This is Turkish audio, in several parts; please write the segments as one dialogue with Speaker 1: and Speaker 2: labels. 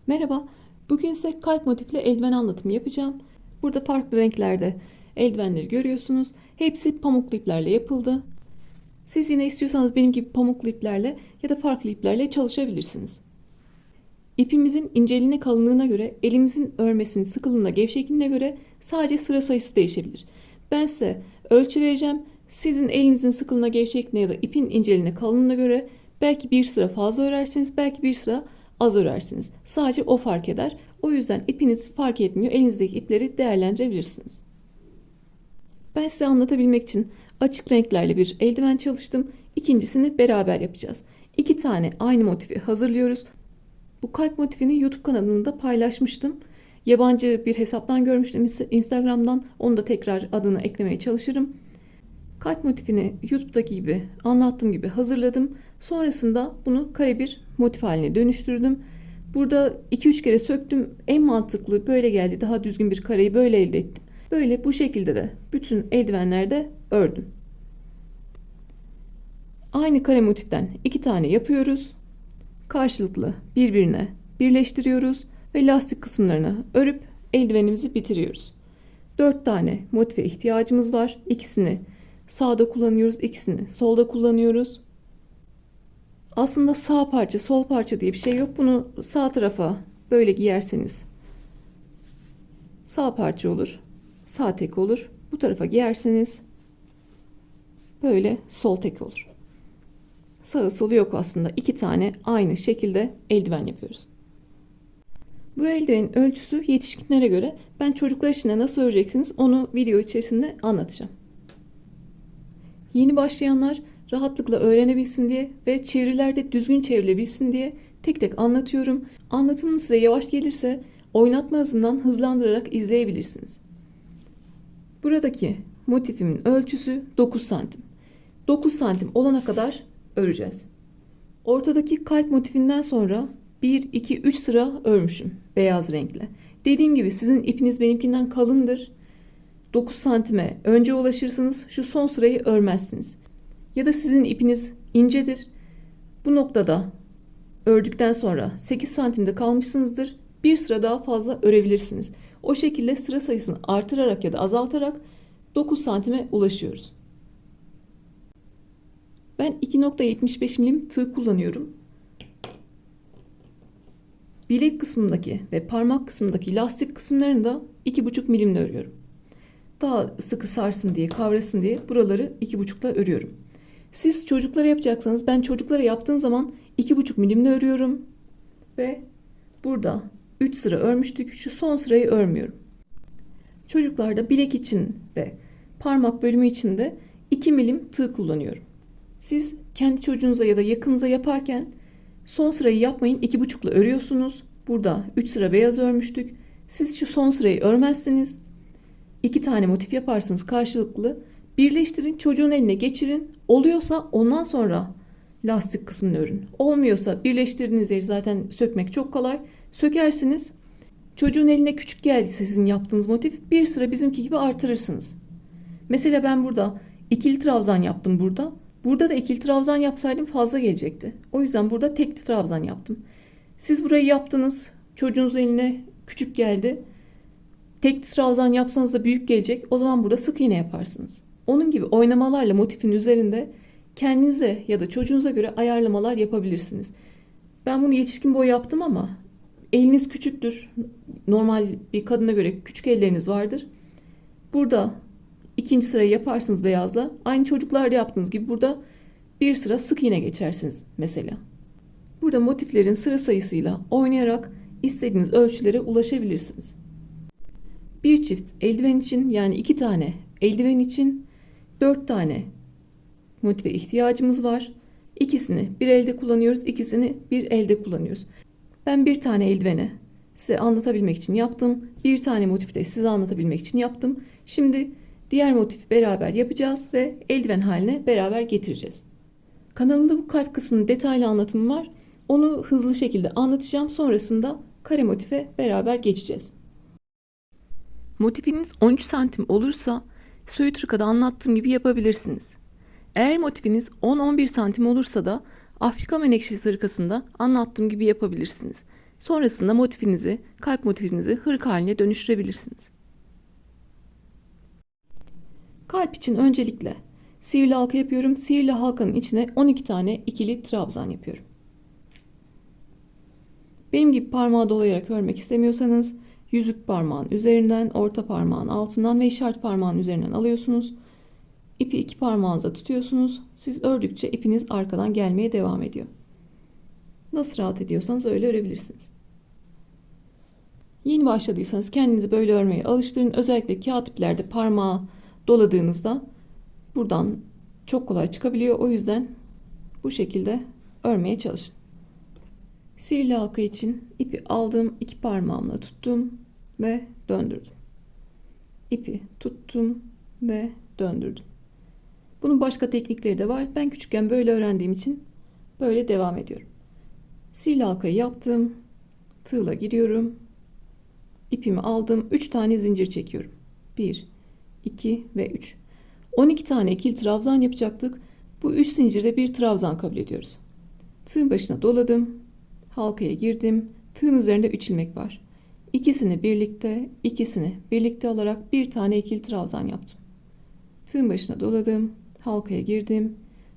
Speaker 1: Merhaba, bugün size kalp motifli eldiven anlatımı yapacağım. Burada farklı renklerde eldivenleri görüyorsunuz. Hepsi pamuklu iplerle yapıldı. Siz yine istiyorsanız benim gibi pamuklu iplerle ya da farklı iplerle çalışabilirsiniz. İpimizin inceliğine, kalınlığına göre, elimizin örmesinin sıkılığına, gevşekliğine göre sadece sıra sayısı değişebilir. Ben size ölçü vereceğim. Sizin elinizin sıkılığına, gevşekliğine ya da ipin inceliğine, kalınlığına göre belki bir sıra fazla örersiniz, belki bir sıra az örersiniz. Sadece o fark eder. O yüzden ipiniz fark etmiyor. Elinizdeki ipleri değerlendirebilirsiniz. Ben size anlatabilmek için açık renklerle bir eldiven çalıştım. İkincisini beraber yapacağız. 2 tane aynı motifi hazırlıyoruz. Bu kalp motifini YouTube kanalında paylaşmıştım. Yabancı bir hesaptan görmüştüm Instagram'dan. Onu da tekrar adını eklemeye çalışırım. Kalp motifini YouTube'daki gibi anlattığım gibi hazırladım. Sonrasında bunu kare bir motif haline dönüştürdüm. Burada 2-3 kere söktüm. En mantıklı böyle geldi. Daha düzgün bir kareyi böyle elde ettim. Böyle bu şekilde de bütün eldivenlerde ördüm. Aynı kare motiften 2 tane yapıyoruz. Karşılıklı birbirine birleştiriyoruz ve lastik kısımlarını örüp eldivenimizi bitiriyoruz. 4 tane motife ihtiyacımız var. İkisini sağda kullanıyoruz, ikisini solda kullanıyoruz. Aslında sağ parça, sol parça diye bir şey yok. Bunu sağ tarafa böyle giyerseniz sağ parça olur, sağ tek olur. Bu tarafa giyerseniz böyle sol tek olur. Sağı solu yok aslında. 2 tane aynı şekilde eldiven yapıyoruz. Bu eldivenin ölçüsü yetişkinlere göre. Ben çocuklar için de nasıl öreceksiniz onu video içerisinde anlatacağım. Yeni başlayanlar rahatlıkla öğrenebilsin diye ve çevirilerde düzgün çevrilebilsin diye tek tek anlatıyorum. Anlatımım size yavaş gelirse oynatma hızından hızlandırarak izleyebilirsiniz. Buradaki motifimin ölçüsü 9 santim. 9 santim olana kadar öreceğiz. Ortadaki kalp motifinden sonra 1, 2, 3 sıra örmüşüm beyaz renkle. Dediğim gibi sizin ipiniz benimkinden kalındır. 9 santime önce ulaşırsınız, şu son sırayı örmezsiniz. Ya da sizin ipiniz incedir. Bu noktada ördükten sonra 8 santimde kalmışsınızdır. Bir sıra daha fazla örebilirsiniz. O şekilde sıra sayısını artırarak ya da azaltarak 9 santime ulaşıyoruz. Ben 2,75 milim tığ kullanıyorum. Bilek kısmındaki ve parmak kısmındaki lastik kısımlarını da 2,5 milimle örüyorum. Daha sıkı sarsın diye, kavrasın diye buraları 2,5'la örüyorum. Siz çocuklara yapacaksanız ben çocuklara yaptığım zaman 2,5 milimle örüyorum. Ve burada 3 sıra örmüştük. Şu son sırayı örmüyorum. Çocuklarda bilek için ve parmak bölümü için de 2 milim tığ kullanıyorum. Siz kendi çocuğunuza ya da yakınıza yaparken son sırayı yapmayın, 2,5'la örüyorsunuz. Burada 3 sıra beyaz örmüştük. Siz şu son sırayı örmezsiniz. 2 tane motif yaparsınız karşılıklı. Birleştirin, çocuğun eline geçirin. Oluyorsa ondan sonra lastik kısmını örün. Olmuyorsa birleştirdiğiniz yeri zaten sökmek çok kolay. Sökersiniz. Çocuğun eline küçük geldiyse sizin yaptığınız motif bir sıra bizimki gibi artırırsınız. Mesela ben burada ikili trabzan yaptım burada. Burada da ikili trabzan yapsaydım fazla gelecekti. O yüzden burada tek trabzan yaptım. Siz burayı yaptınız. Çocuğunuzun eline küçük geldi. Tek trabzan yapsanız da büyük gelecek. O zaman burada sık iğne yaparsınız. Onun gibi oynamalarla motifin üzerinde kendinize ya da çocuğunuza göre ayarlamalar yapabilirsiniz. Ben bunu yetişkin boy yaptım ama eliniz küçüktür. Normal bir kadına göre küçük elleriniz vardır. Burada ikinci sırayı yaparsınız beyazla. Aynı çocuklarda yaptığınız gibi burada bir sıra sık iğne geçersiniz mesela. Burada motiflerin sıra sayısıyla oynayarak istediğiniz ölçülere ulaşabilirsiniz. Bir çift eldiven için yani 2 tane eldiven için 4 tane motife ihtiyacımız var. İkisini bir elde kullanıyoruz, ikisini bir elde kullanıyoruz. Ben bir tane eldiveni size anlatabilmek için yaptım. Bir tane motifi de size anlatabilmek için yaptım. Şimdi diğer motifi beraber yapacağız ve eldiven haline beraber getireceğiz. Kanalımda bu kalp kısmının detaylı anlatımı var. Onu hızlı şekilde anlatacağım. Sonrasında kare motife beraber geçeceğiz. Motifiniz 13 santim olursa Söğüt Hırka'da anlattığım gibi yapabilirsiniz. Eğer motifiniz 10-11 santim olursa da Afrika menekşesi hırkasında anlattığım gibi yapabilirsiniz. Sonrasında motifinizi, kalp motifinizi hırk haline dönüştürebilirsiniz. Kalp için öncelikle sihirli halka yapıyorum. Sihirli halkanın içine 12 tane ikili trabzan yapıyorum. Benim gibi parmağı dolayarak örmek istemiyorsanız yüzük parmağın üzerinden, orta parmağın altından ve işaret parmağın üzerinden alıyorsunuz. İpi iki parmağınıza tutuyorsunuz. Siz ördükçe ipiniz arkadan gelmeye devam ediyor. Nasıl rahat ediyorsanız öyle örebilirsiniz. Yeni başladıysanız kendinizi böyle örmeye alıştırın. Özellikle kağıt iplerde parmağı doladığınızda buradan çok kolay çıkabiliyor. O yüzden bu şekilde örmeye çalışın. Sihirli halka için ipi aldım, iki parmağımla tuttum ve döndürdüm. İpi tuttum ve döndürdüm. Bunun başka teknikleri de var. Ben küçükken böyle öğrendiğim için böyle devam ediyorum. Sihirli halkayı yaptım. Tığla giriyorum. İpimi aldım. 3 tane zincir çekiyorum. 1, 2 ve 3. 12 tane ikili trabzan yapacaktık. Bu 3 zincirde bir trabzan kabul ediyoruz. Tığın başına doladım. Halkaya girdim. Tığın üzerinde 3 ilmek var. İkisini birlikte alarak bir tane ikili trabzan yaptım. Tığın başına doladım. Halkaya girdim.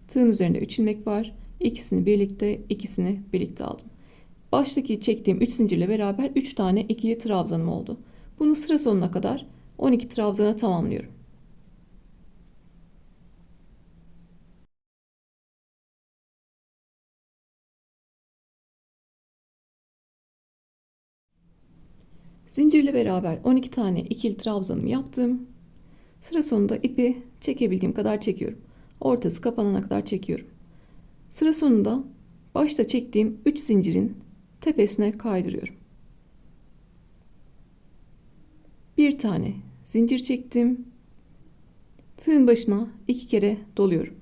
Speaker 1: Tığın üzerinde 3 ilmek var. İkisini birlikte aldım. Baştaki çektiğim 3 zincirle beraber 3 tane ikili trabzanım oldu. Bunu sıra sonuna kadar 12 trabzana tamamlıyorum. Zincirle beraber 12 tane ikili trabzanımı yaptım. Sıra sonunda ipi çekebildiğim kadar çekiyorum. Ortası kapanana kadar çekiyorum. Sıra sonunda başta çektiğim 3 zincirin tepesine kaydırıyorum. Bir tane zincir çektim. Tığın başına 2 kere doluyorum.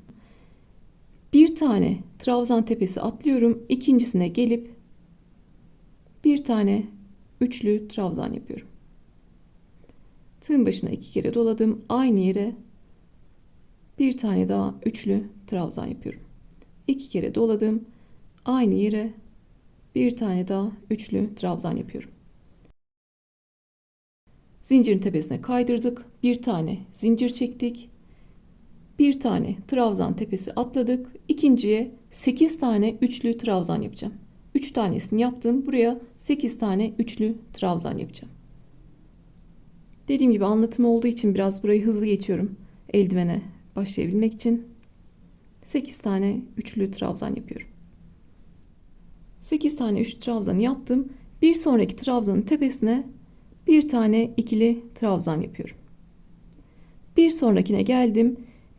Speaker 1: Bir tane trabzan tepesi atlıyorum. İkincisine gelip bir tane üçlü trabzan yapıyorum. Tığın başına 2 kere doladım. Aynı yere bir tane daha üçlü trabzan yapıyorum. 2 kere doladım. Aynı yere bir tane daha üçlü trabzan yapıyorum. Zincirin tepesine kaydırdık. Bir tane zincir çektik. Bir tane trabzan tepesi atladık. İkinciye 8 tane üçlü trabzan yapacağım. 3 tanesini yaptım. Buraya 8 tane üçlü trabzan yapacağım. Dediğim gibi anlatım olduğu için biraz burayı hızlı geçiyorum. Eldivene başlayabilmek için 8 tane üçlü trabzan yapıyorum. 8 tane üçlü trabzan yaptım. Bir sonraki trabzanın tepesine bir tane ikili trabzan yapıyorum. Bir sonrakine geldim.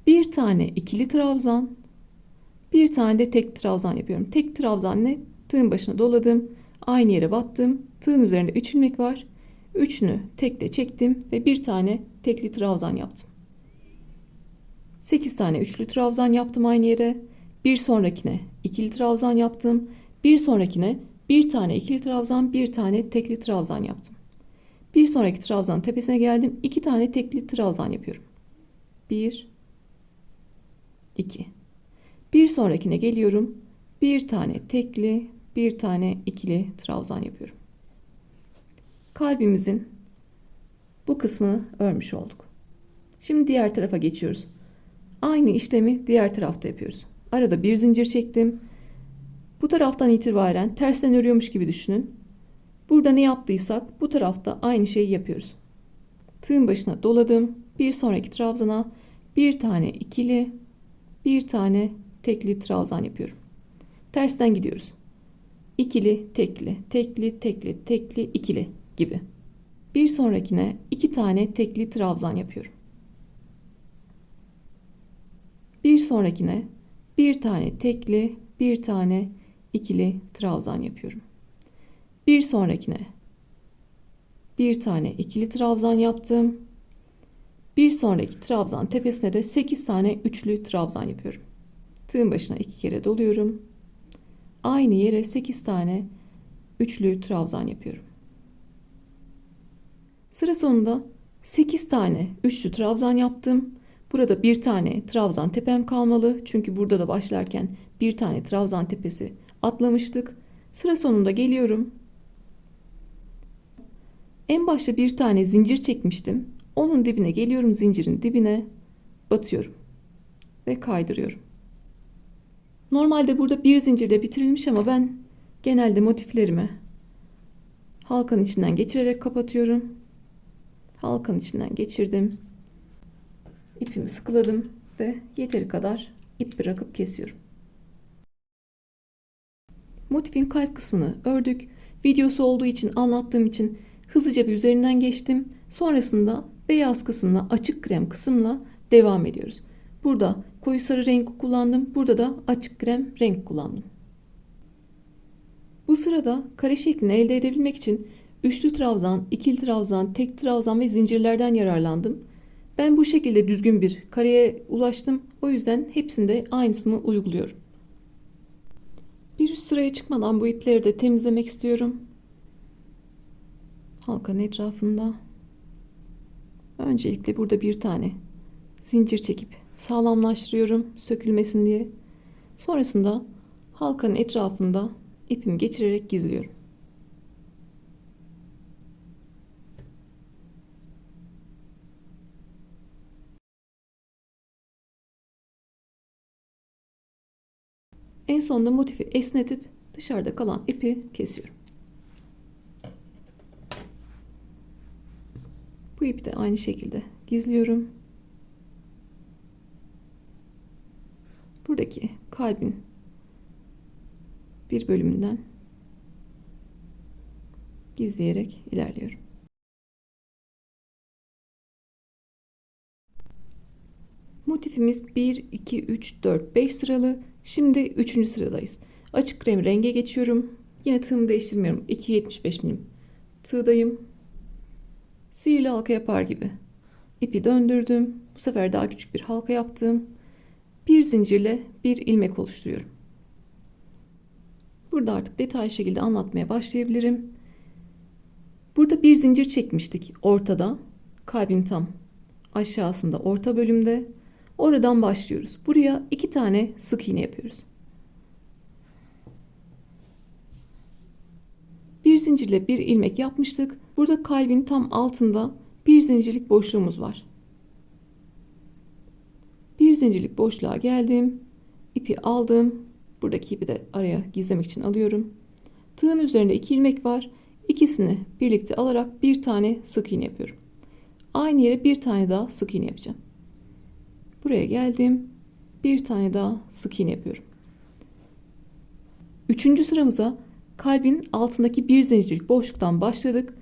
Speaker 1: Bir tane ikili trabzan, bir tane de tek trabzan yapıyorum. Tek trabzan ne? Tığın başına doladım. Aynı yere battım. Tığın üzerinde 3 ilmek var. Üçünü tekle çektim ve bir tane tekli trabzan yaptım. 8 tane üçlü trabzan yaptım aynı yere. Bir sonrakine ikili trabzan yaptım. Bir sonrakine bir tane ikili trabzan, bir tane tekli trabzan yaptım. Bir sonraki trabzan tepesine geldim. 2 tane tekli trabzan yapıyorum. 1, 2. Bir sonrakine geliyorum. Bir tane tekli, bir tane ikili trabzan yapıyorum. Kalbimizin bu kısmını örmüş olduk. Şimdi diğer tarafa geçiyoruz. Aynı işlemi diğer tarafta yapıyoruz. Arada bir zincir çektim. Bu taraftan itibaren tersten örüyormuş gibi düşünün. Burada ne yaptıysak bu tarafta aynı şeyi yapıyoruz. Tığın başına doladım. Bir sonraki trabzana bir tane ikili, bir tane tekli trabzan yapıyorum. Tersten gidiyoruz. İkili, tekli, tekli, tekli, tekli, ikili gibi. Bir sonrakine 2 tane tekli trabzan yapıyorum. Bir sonrakine bir tane tekli, bir tane ikili trabzan yapıyorum. Bir sonrakine bir tane ikili trabzan yaptım. Bir sonraki trabzan tepesine de 8 tane üçlü trabzan yapıyorum. Tığın başına 2 kere doluyorum. Aynı yere 8 tane üçlü trabzan yapıyorum. Sıra sonunda 8 tane üçlü trabzan yaptım. Burada bir tane trabzan tepem kalmalı. Çünkü burada da başlarken bir tane trabzan tepesi atlamıştık. Sıra sonunda geliyorum. En başta bir tane zincir çekmiştim. Onun dibine geliyorum, zincirin dibine batıyorum ve kaydırıyorum. Normalde burada bir zincirle bitirilmiş ama ben genelde motiflerimi halkanın içinden geçirerek kapatıyorum. Halkanın içinden geçirdim. İpimi sıkıladım ve yeteri kadar ip bırakıp kesiyorum. Motifin kalp kısmını ördük. Videosu olduğu için, anlattığım için hızlıca bir üzerinden geçtim. Sonrasında beyaz kısımla, açık krem kısımla devam ediyoruz. Burada koyu sarı renk kullandım. Burada da açık krem renk kullandım. Bu sırada kare şeklini elde edebilmek için üçlü trabzan, ikili trabzan, tek trabzan ve zincirlerden yararlandım. Ben bu şekilde düzgün bir kareye ulaştım. O yüzden hepsinde aynısını uyguluyorum. Bir üst sıraya çıkmadan bu ipleri de temizlemek istiyorum. Halkanın etrafında. Öncelikle burada bir tane zincir çekip sağlamlaştırıyorum sökülmesin diye. Sonrasında halkanın etrafında ipimi geçirerek gizliyorum. En sonunda motifi esnetip dışarıda kalan ipi kesiyorum. Bu ipi de aynı şekilde gizliyorum. Buradaki kalbin bir bölümünden gizleyerek ilerliyorum. Motifimiz 1, 2, 3, 4, 5 sıralı. Şimdi 3. sıradayız. Açık krem renge geçiyorum. Yine tığımı değiştirmiyorum. 2,75 milim tığdayım. Sihirli halka yapar gibi ipi döndürdüm. Bu sefer daha küçük bir halka yaptım. Bir zincirle bir ilmek oluşturuyorum. Burada artık detaylı şekilde anlatmaya başlayabilirim. Burada bir zincir çekmiştik ortada. Kalbin tam aşağısında, orta bölümde. Oradan başlıyoruz. Buraya 2 tane sık iğne yapıyoruz. Bir zincirle bir ilmek yapmıştık. Burada kalbin tam altında bir zincirlik boşluğumuz var. Bir zincirlik boşluğa geldim. İpi aldım. Buradaki ipi de araya gizlemek için alıyorum. Tığın üzerinde 2 ilmek var. İkisini birlikte alarak bir tane sık iğne yapıyorum. Aynı yere bir tane daha sık iğne yapacağım. Buraya geldim. Bir tane daha sık iğne yapıyorum. 3. sıramıza kalbin altındaki bir zincirlik boşluktan başladık.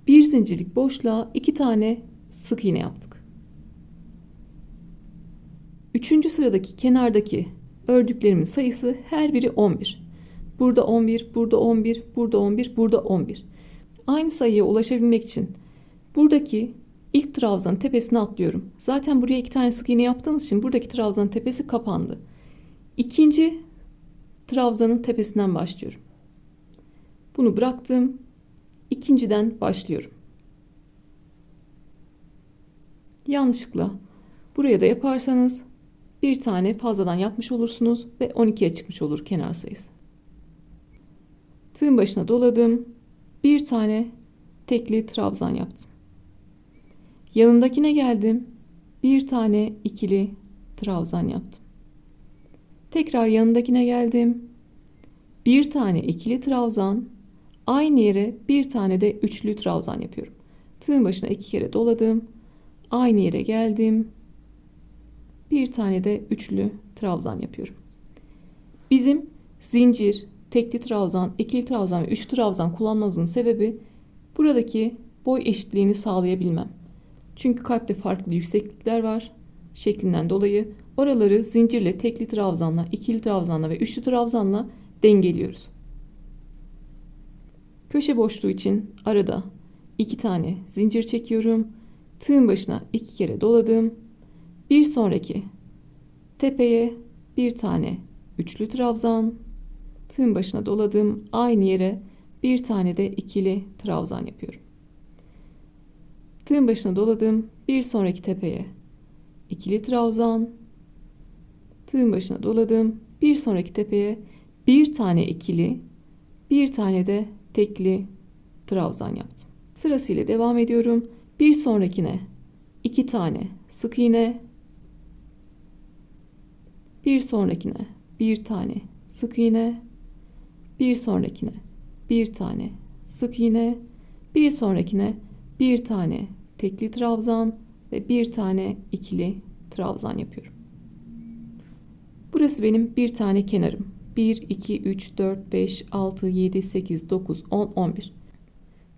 Speaker 1: Bir zincirlik boşluğa 2 tane sık iğne yaptık. 3. sıradaki kenardaki ördüklerimin sayısı her biri 11. Burada 11, burada 11, burada 11, burada 11. Aynı sayıya ulaşabilmek için buradaki ilk trabzanın tepesine atlıyorum. Zaten buraya 2 tane sık iğne yaptığımız için buradaki trabzanın tepesi kapandı. İkinci trabzanın tepesinden başlıyorum. Bunu bıraktım. İkinciden başlıyorum. Yanlışlıkla buraya da yaparsanız bir tane fazladan yapmış olursunuz ve 12'ye çıkmış olur kenar sayısı. Tığın başına doladım. Bir tane tekli trabzan yaptım. Yanındakine geldim. Bir tane ikili trabzan yaptım. Tekrar yanındakine geldim. Bir tane ikili trabzan, aynı yere bir tane de üçlü trabzan yapıyorum. Tığın başına 2 kere doladım. Aynı yere geldim. Bir tane de üçlü trabzan yapıyorum. Bizim zincir, tekli trabzan, ikili trabzan ve üçlü trabzan kullanmamızın sebebi buradaki boy eşitliğini sağlayabilmem. Çünkü kalpte farklı yükseklikler var şeklinden dolayı. Oraları zincirle, tekli trabzanla, ikili trabzanla ve üçlü trabzanla dengeliyoruz. Köşe boşluğu için arada 2 tane zincir çekiyorum. Tığın başına 2 kere doladım. Bir sonraki tepeye bir tane üçlü trabzan, tığın başına doladım. Aynı yere bir tane de ikili trabzan yapıyorum. Tığın başına doladım. Bir sonraki tepeye ikili trabzan, tığın başına doladım. Bir sonraki tepeye bir tane ikili, bir tane de tekli trabzan yaptım. Sırasıyla devam ediyorum. Bir sonrakine 2 tane sık iğne, bir sonrakine bir tane sık iğne, bir sonrakine bir tane sık iğne, bir sonrakine bir tane tekli trabzan ve bir tane ikili trabzan yapıyorum. Burası benim bir tane kenarım. 1, 2, 3, 4, 5, 6, 7, 8, 9, 10, 11.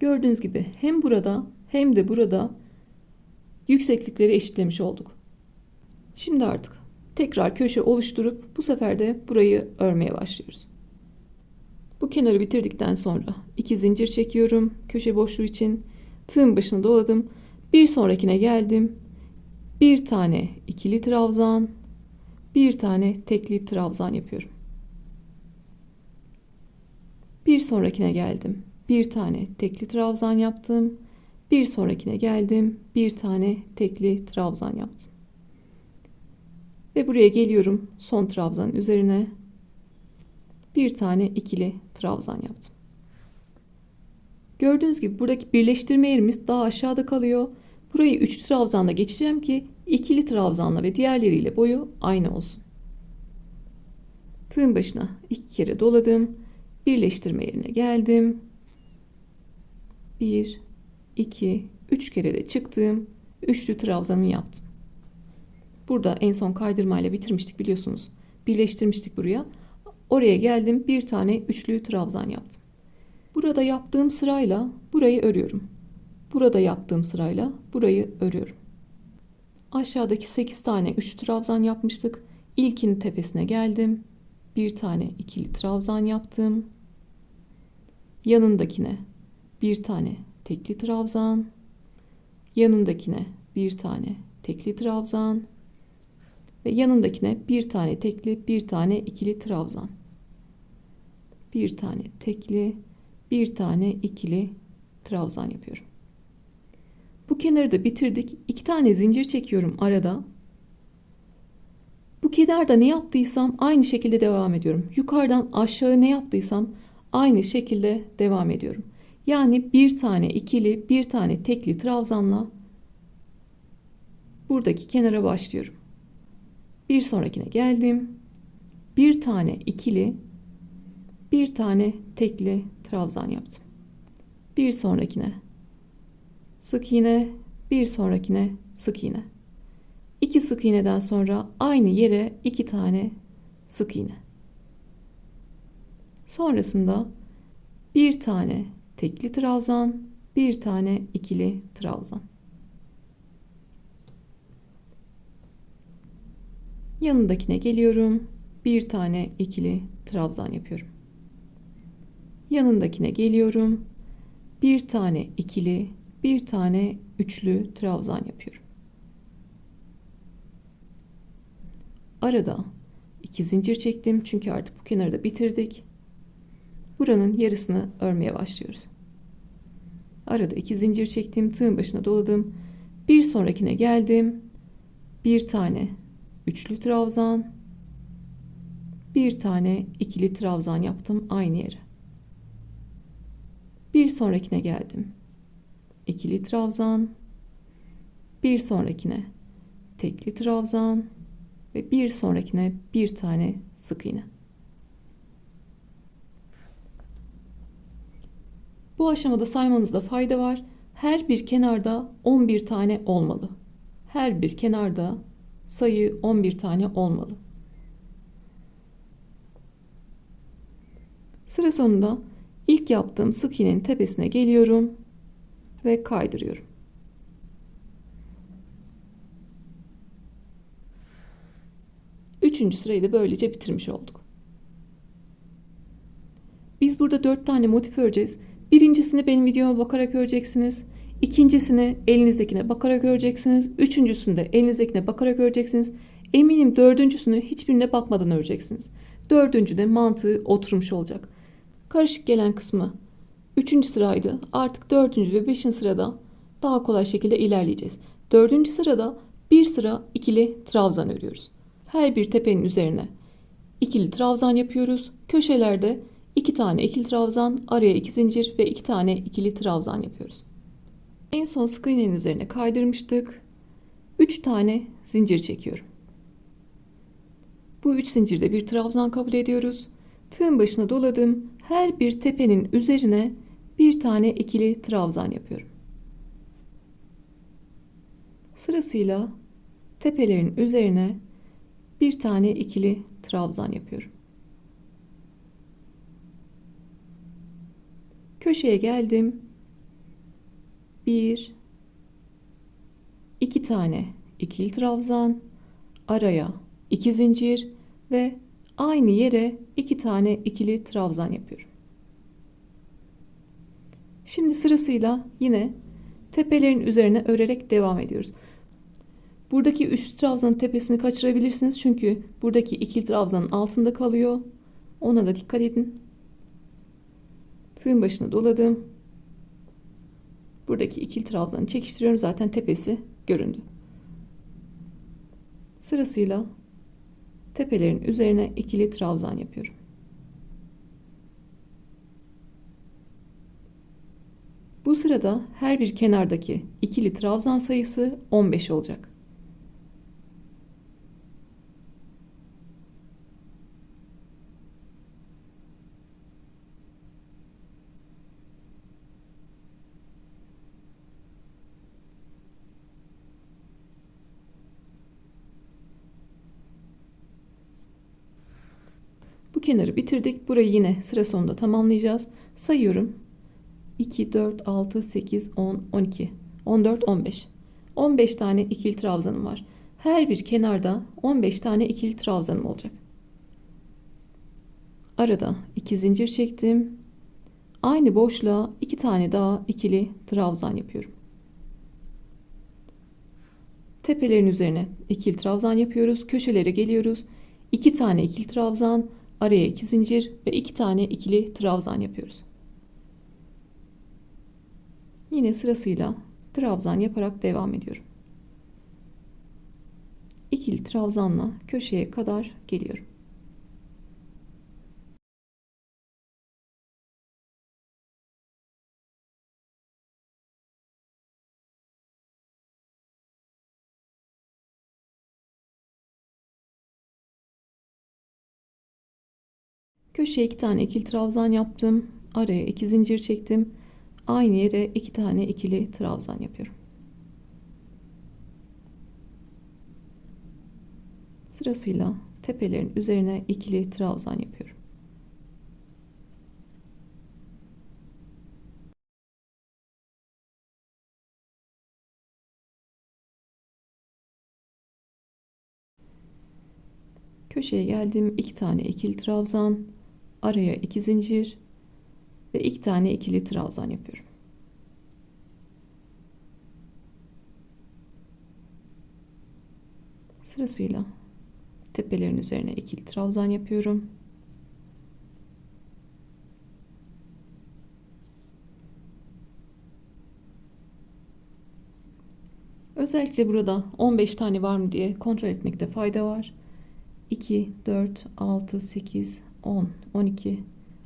Speaker 1: Gördüğünüz gibi hem burada hem de burada yükseklikleri eşitlemiş olduk. Şimdi artık tekrar köşe oluşturup bu sefer de burayı örmeye başlıyoruz. Bu kenarı bitirdikten sonra 2 zincir çekiyorum köşe boşluğu için. Tığın başını doladım. Bir sonrakine geldim. Bir tane ikili trabzan, bir tane tekli trabzan yapıyorum. Bir sonrakine geldim. Bir tane tekli trabzan yaptım. Bir sonrakine geldim. Bir tane tekli trabzan yaptım. Ve buraya geliyorum. Son trabzanın üzerine bir tane ikili trabzan yaptım. Gördüğünüz gibi buradaki birleştirme yerimiz daha aşağıda kalıyor. Burayı üçlü trabzanla geçeceğim ki ikili trabzanla ve diğerleriyle boyu aynı olsun. Tığın başına 2 kere doladım. Birleştirme yerine geldim. 1, 2, 3 kere de çıktım. Üçlü trabzanımı yaptım. Burada en son kaydırmayla bitirmiştik biliyorsunuz. Birleştirmiştik buraya. Oraya geldim. Bir tane üçlü trabzan yaptım. Burada yaptığım sırayla burayı örüyorum. Burada yaptığım sırayla burayı örüyorum. Aşağıdaki 8 tane üçlü trabzan yapmıştık. İlkinin tepesine geldim. Bir tane ikili trabzan yaptım. Yanındakine bir tane tekli trabzan. Yanındakine bir tane tekli trabzan. Ve yanındakine bir tane tekli, bir tane ikili trabzan. Bir tane tekli, bir tane ikili trabzan yapıyorum. Bu kenarı da bitirdik. 2 tane zincir çekiyorum arada. Bu kenarda ne yaptıysam aynı şekilde devam ediyorum. Yukarıdan aşağı ne yaptıysam aynı şekilde devam ediyorum. Yani bir tane ikili, bir tane tekli trabzanla buradaki kenara başlıyorum. Bir sonrakine geldim. Bir tane ikili, bir tane tekli trabzan yaptım. Bir sonrakine sık iğne, bir sonrakine sık iğne. 2 sık iğneden sonra aynı yere 2 tane sık iğne. Sonrasında bir tane tekli trabzan, bir tane ikili trabzan. Yanındakine geliyorum. Bir tane ikili trabzan yapıyorum. Yanındakine geliyorum. Bir tane ikili, bir tane üçlü trabzan yapıyorum. Arada 2 zincir çektim çünkü artık bu kenarı da bitirdik. Buranın yarısını örmeye başlıyoruz. Arada 2 zincir çektim, tığın başına doladım. Bir sonrakine geldim. Bir tane üçlü trabzan, bir tane ikili trabzan yaptım aynı yere. Bir sonrakine geldim. İkili trabzan, bir sonrakine tekli trabzan ve bir sonrakine bir tane sık iğne. Bu aşamada saymanızda fayda var. Her bir kenarda 11 tane olmalı. Her bir kenarda sayı 11 tane olmalı. Sıra sonunda ilk yaptığım sık iğnenin tepesine geliyorum ve kaydırıyorum. Üçüncü sırayı da böylece bitirmiş olduk. Biz burada 4 tane motif öreceğiz. Birincisini benim videoma bakarak öreceksiniz. İkincisini elinizdekine bakarak öreceksiniz. Üçüncüsünü de elinizdekine bakarak öreceksiniz. Eminim dördüncüsünü hiçbirine bakmadan öreceksiniz. Dördüncüde mantığı oturmuş olacak. Karışık gelen kısmı 3. sıraydı. Artık 4. ve 5. sırada daha kolay şekilde ilerleyeceğiz. 4. sırada bir sıra ikili trabzan örüyoruz. Her bir tepenin üzerine ikili trabzan yapıyoruz. Köşelerde 2 tane ikili trabzan, araya 2 zincir ve 2 tane ikili trabzan yapıyoruz. En son sık iğnenin üzerine kaydırmıştık. 3 tane zincir çekiyorum. Bu 3 zincirde bir trabzan kabul ediyoruz. Tığın başına doladım. Her bir tepenin üzerine bir tane ikili trabzan yapıyorum. Sırasıyla tepelerin üzerine bir tane ikili trabzan yapıyorum. Köşeye geldim. 1 2 tane ikili trabzan, araya 2 zincir ve aynı yere 2 tane ikili trabzan yapıyorum. Şimdi sırasıyla yine tepelerin üzerine örerek devam ediyoruz. Buradaki 3 trabzanın tepesini kaçırabilirsiniz çünkü buradaki ikili trabzanın altında kalıyor. Ona da dikkat edin. Tığın başına doladım. Buradaki ikili trabzanı çekiştiriyorum. Zaten tepesi göründü. Sırasıyla tepelerin üzerine ikili trabzan yapıyorum. Bu sırada her bir kenardaki ikili trabzan sayısı 15 olacak. Bu kenarı bitirdik. Burayı yine sıra sonunda tamamlayacağız. Sayıyorum. 2, 4, 6, 8, 10, 12, 14, 15. 15 tane ikili trabzanım var. Her bir kenarda 15 tane ikili trabzanım olacak. Arada 2 zincir çektim. Aynı boşluğa 2 tane daha ikili trabzan yapıyorum. Tepelerin üzerine ikili trabzan yapıyoruz. Köşelere geliyoruz. 2 tane ikili trabzan, araya 2 zincir ve 2 tane ikili trabzan yapıyoruz. Yine sırasıyla trabzan yaparak devam ediyorum. İkili trabzanla köşeye kadar geliyorum. Köşeye 2 tane ikili trabzan yaptım. Araya 2 zincir çektim. Aynı yere 2 tane ikili trabzan yapıyorum. Sırasıyla tepelerin üzerine ikili trabzan yapıyorum. Köşeye geldim. 2 tane ikili trabzan, araya 2 zincir ve 2 tane ikili trabzan yapıyorum. Sırasıyla tepelerin üzerine ikili trabzan yapıyorum. Özellikle burada 15 tane var mı diye kontrol etmekte fayda var. 2, 4, 6, 8, 10, 12,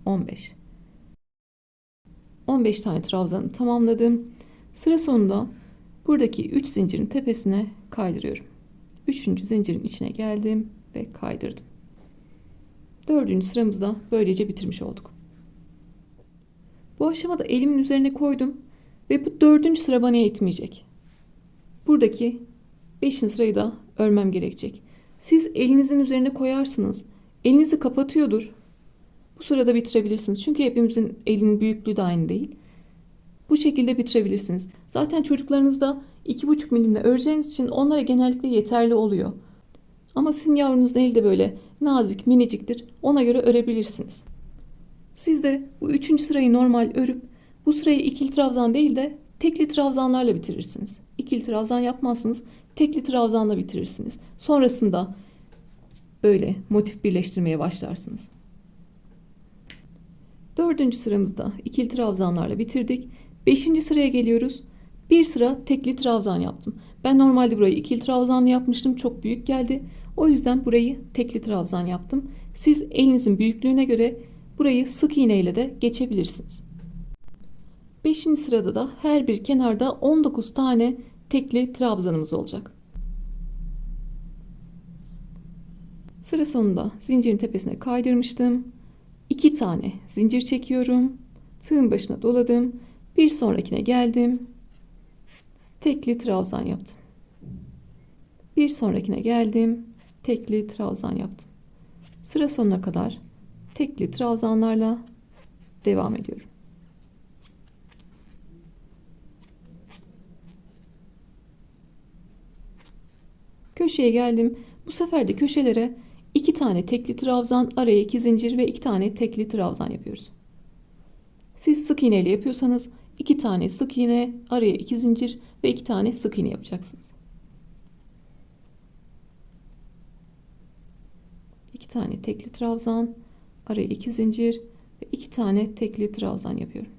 Speaker 1: 15. 15 tane trabzanı tamamladım. Sıra sonunda buradaki 3 zincirin tepesine kaydırıyorum. 3. zincirin içine geldim ve kaydırdım. 4. sıramızda böylece bitirmiş olduk. Bu aşamada elimin üzerine koydum ve bu 4. sıra bana yetmeyecek. Buradaki 5. sırayı da örmem gerekecek. Siz elinizin üzerine koyarsınız. Elinizi kapatıyordur. Bu sırada bitirebilirsiniz. Çünkü hepimizin elinin büyüklüğü de aynı değil. Bu şekilde bitirebilirsiniz. Zaten çocuklarınız da 2,5 milimle öreceğiniz için onlara genellikle yeterli oluyor. Ama sizin yavrunuzun eli de böyle nazik, miniciktir. Ona göre örebilirsiniz. Siz de bu 3. sırayı normal örüp bu sırayı ikili trabzan değil de tekli trabzanlarla bitirirsiniz. İkili trabzan yapmazsınız. Tekli trabzanla bitirirsiniz. Sonrasında böyle motif birleştirmeye başlarsınız. 4. sıramızda ikili trabzanlarla bitirdik. 5. sıraya geliyoruz. Bir sıra tekli trabzan yaptım. Ben normalde burayı ikili trabzanlı yapmıştım. Çok büyük geldi. O yüzden burayı tekli trabzan yaptım. Siz elinizin büyüklüğüne göre burayı sık iğne ile de geçebilirsiniz. Beşinci sırada da her bir kenarda 19 tane tekli trabzanımız olacak. Sıra sonunda zincirin tepesine kaydırmıştım. 2 tane zincir çekiyorum. Tığın başına doladım. Bir sonrakine geldim. Tekli trabzan yaptım. Bir sonrakine geldim. Tekli trabzan yaptım. Sıra sonuna kadar tekli trabzanlarla devam ediyorum. Köşeye geldim. Bu sefer de köşelere 2 tane tekli trabzan, araya 2 zincir ve 2 tane tekli trabzan yapıyoruz. Siz sık iğne ile yapıyorsanız 2 tane sık iğne, araya 2 zincir ve 2 tane sık iğne yapacaksınız. 2 tane tekli trabzan, araya 2 zincir ve 2 tane tekli trabzan yapıyorum.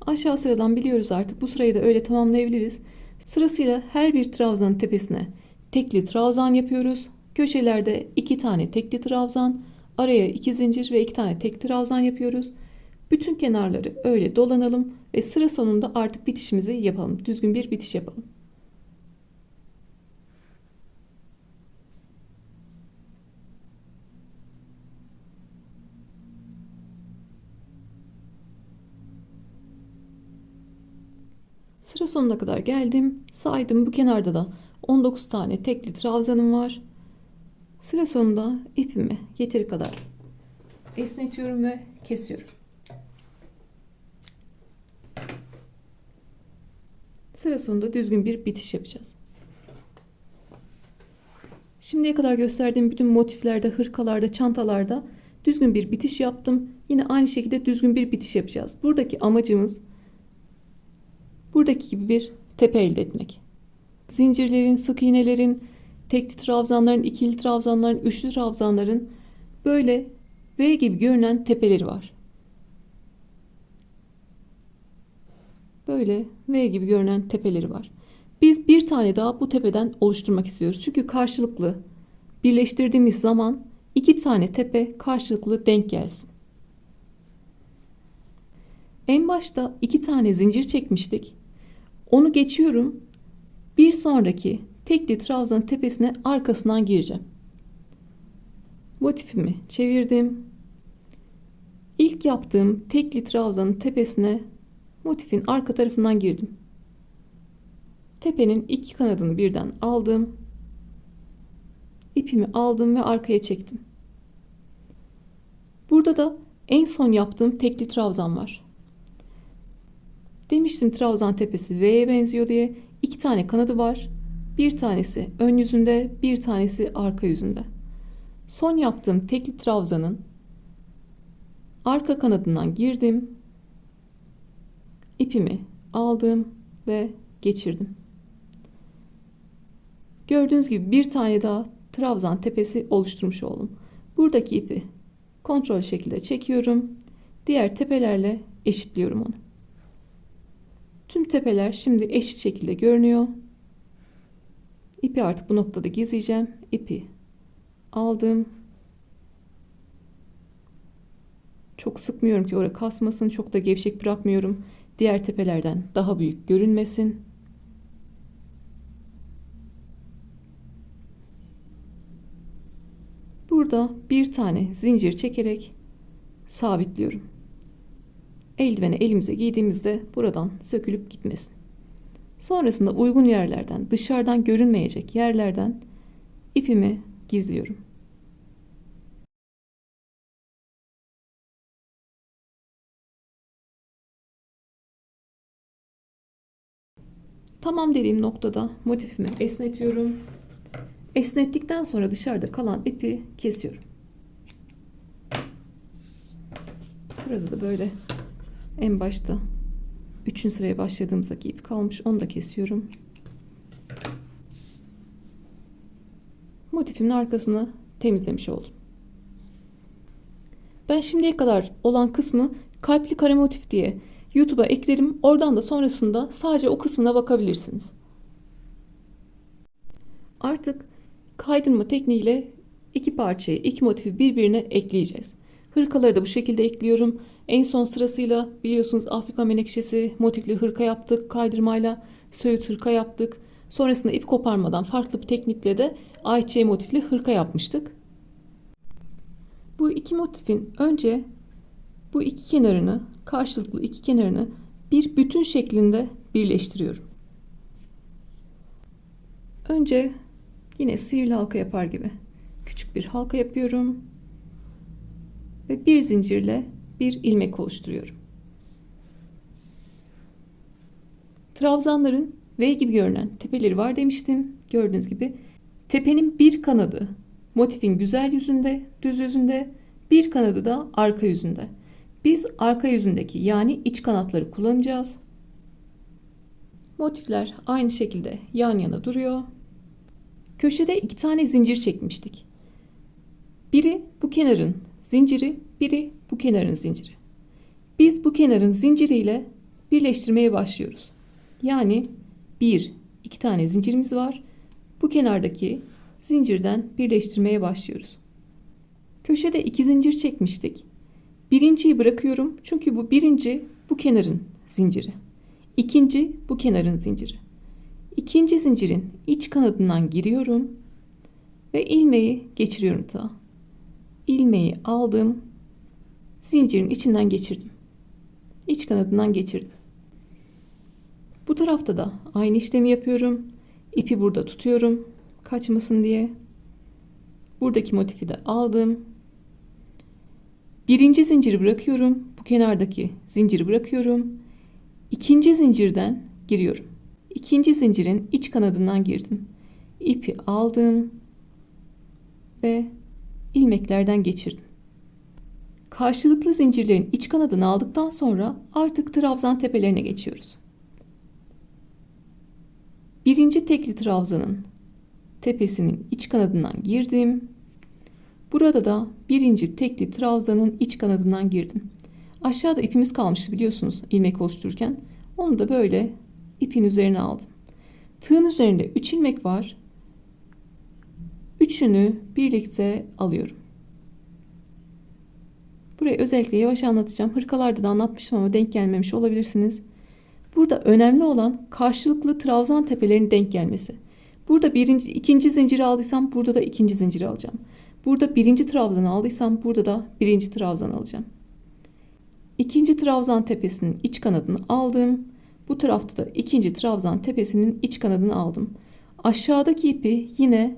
Speaker 1: Aşağı sıradan biliyoruz artık. Bu sırayı da öyle tamamlayabiliriz. Sırasıyla her bir trabzanın tepesine tekli trabzan yapıyoruz. Köşelerde 2 tane tekli trabzan, araya 2 zincir ve 2 tane tek trabzan yapıyoruz. Bütün kenarları öyle dolanalım ve sıra sonunda artık bitişimizi yapalım. Düzgün bir bitiş yapalım. Sıra sonuna kadar geldim. Saydım, bu kenarda da 19 tane tekli trabzanım var. Sıra sonunda ipimi yeteri kadar esnetiyorum ve kesiyorum. Sıra sonunda düzgün bir bitiş yapacağız. Şimdiye kadar gösterdiğim bütün motiflerde, hırkalarda, çantalarda düzgün bir bitiş yaptım. Yine aynı şekilde düzgün bir bitiş yapacağız. Buradaki amacımız buradaki gibi bir tepe elde etmek. Zincirlerin, sık iğnelerin, tekli trabzanların, ikili trabzanların, üçlü trabzanların böyle V gibi görünen tepeleri var. Böyle V gibi görünen tepeleri var. Biz bir tane daha bu tepeden oluşturmak istiyoruz. Çünkü karşılıklı birleştirdiğimiz zaman 2 tane tepe karşılıklı denk gelsin. En başta 2 tane zincir çekmiştik. Onu geçiyorum. Bir sonraki tekli trabzanın tepesine arkasından gireceğim. Motifimi çevirdim. İlk yaptığım tekli trabzanın tepesine motifin arka tarafından girdim. Tepenin iki kanadını birden aldım. İpimi aldım ve arkaya çektim. Burada da en son yaptığım tekli trabzan var. Demiştim trabzan tepesi V'ye benziyor diye. 2 tane kanadı var. Bir tanesi ön yüzünde, bir tanesi arka yüzünde. Son yaptığım tekli trabzanın arka kanadından girdim. İpimi aldım ve geçirdim. Gördüğünüz gibi bir tane daha trabzan tepesi oluşturmuş oldum. Buradaki ipi kontrol şekilde çekiyorum. Diğer tepelerle eşitliyorum onu. Tüm tepeler şimdi eşit şekilde görünüyor. İpi artık bu noktada gizleyeceğim. İpi aldım. Çok sıkmıyorum ki oraya kasmasın. Çok da gevşek bırakmıyorum. Diğer tepelerden daha büyük görünmesin. Burada bir tane zincir çekerek sabitliyorum. Eldiveni elimize giydiğimizde buradan sökülüp gitmesin. Sonrasında uygun yerlerden, dışarıdan görünmeyecek yerlerden ipimi gizliyorum. Tamam dediğim noktada motifimi esnetiyorum. Esnettikten sonra dışarıda kalan ipi kesiyorum. Burada da böyle en başta 3. sıraya başladığımızdaki ip kalmış. Onu da kesiyorum. Motifimin arkasını temizlemiş oldum. Ben şimdiye kadar olan kısmı kalpli kare motif diye YouTube'a eklerim. Oradan da sonrasında sadece o kısmına bakabilirsiniz. Artık kaydırma tekniğiyle İki parçayı, iki motifi birbirine ekleyeceğiz. Hırkaları da bu şekilde ekliyorum. En son sırasıyla biliyorsunuz Afrika menekşesi motifli hırka yaptık. Kaydırmayla söğüt hırka yaptık. Sonrasında ip koparmadan farklı bir teknikle de ayçiçeği motifli hırka yapmıştık. Bu iki motifin önce bu iki kenarını, karşılıklı iki kenarını bir bütün şeklinde birleştiriyorum. Önce yine sihirli halka yapar gibi küçük bir halka yapıyorum ve bir zincirle bir ilmek oluşturuyorum. Trabzanların V gibi görünen tepeleri var demiştim. Gördüğünüz gibi tepenin bir kanadı motifin güzel yüzünde, düz yüzünde, bir kanadı da arka yüzünde. Biz arka yüzündeki yani iç kanatları kullanacağız. Motifler aynı şekilde yan yana duruyor. Köşede iki tane zincir çekmiştik. Biri bu kenarın zinciri, biri bu kenarın zinciri. Biz bu kenarın zinciriyle birleştirmeye başlıyoruz. Yani iki tane zincirimiz var. Bu kenardaki zincirden birleştirmeye başlıyoruz. Köşede iki zincir çekmiştik. Birinciyi bırakıyorum çünkü bu birinci bu kenarın zinciri. İkinci bu kenarın zinciri. İkinci zincirin iç kanadından giriyorum ve ilmeği geçiriyorum ta. İlmeği aldım, zincirin içinden geçirdim. İç kanadından geçirdim. Bu tarafta da aynı işlemi yapıyorum. İpi burada tutuyorum, kaçmasın diye. Buradaki motifi de aldım. Birinci zinciri bırakıyorum. Bu kenardaki zinciri bırakıyorum. İkinci zincirden giriyorum. İkinci zincirin iç kanadından girdim. İpi aldım ve ilmeklerden geçirdim. Karşılıklı zincirlerin iç kanadını aldıktan sonra artık trabzan tepelerine geçiyoruz. Birinci tekli trabzanın tepesinin iç kanadından girdim. Burada da birinci tekli trabzanın iç kanadından girdim. Aşağıda ipimiz kalmıştı biliyorsunuz ilmek oluştururken. Onu da böyle ipin üzerine aldım. Tığın üzerinde 3 ilmek var. Üçünü birlikte alıyorum. Burayı özellikle yavaş anlatacağım. Hırkalarda da anlatmıştım ama denk gelmemiş olabilirsiniz. Burada önemli olan karşılıklı trabzan tepelerinin denk gelmesi. Burada ikinci zinciri aldıysam burada da ikinci zinciri alacağım. Burada birinci trabzanı aldıysam burada da birinci trabzanı alacağım. İkinci trabzan tepesinin iç kanadını aldım. Bu tarafta da ikinci trabzan tepesinin iç kanadını aldım. Aşağıdaki ipi yine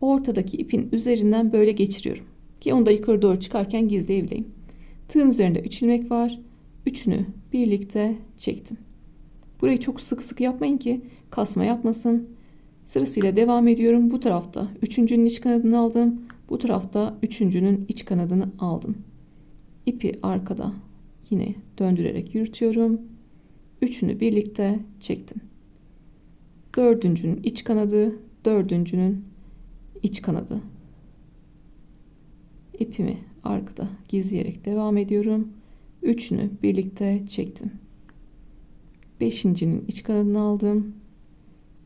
Speaker 1: ortadaki ipin üzerinden böyle geçiriyorum. Ki onu da yukarı doğru çıkarken gizleyebileyim. Tığın üzerinde 3 ilmek var. Üçünü birlikte çektim. Burayı çok sık yapmayın ki kasma yapmasın. Sırasıyla devam ediyorum. Bu tarafta üçüncünün iç kanadını aldım. Bu tarafta üçüncünün iç kanadını aldım. İpi arkada yine döndürerek yürütüyorum. Üçünü birlikte çektim. Dördüncünün iç kanadı, dördüncünün iç kanadı. İpimi arkada gizleyerek devam ediyorum. Üçünü birlikte çektim. Beşincinin iç kanadını aldım.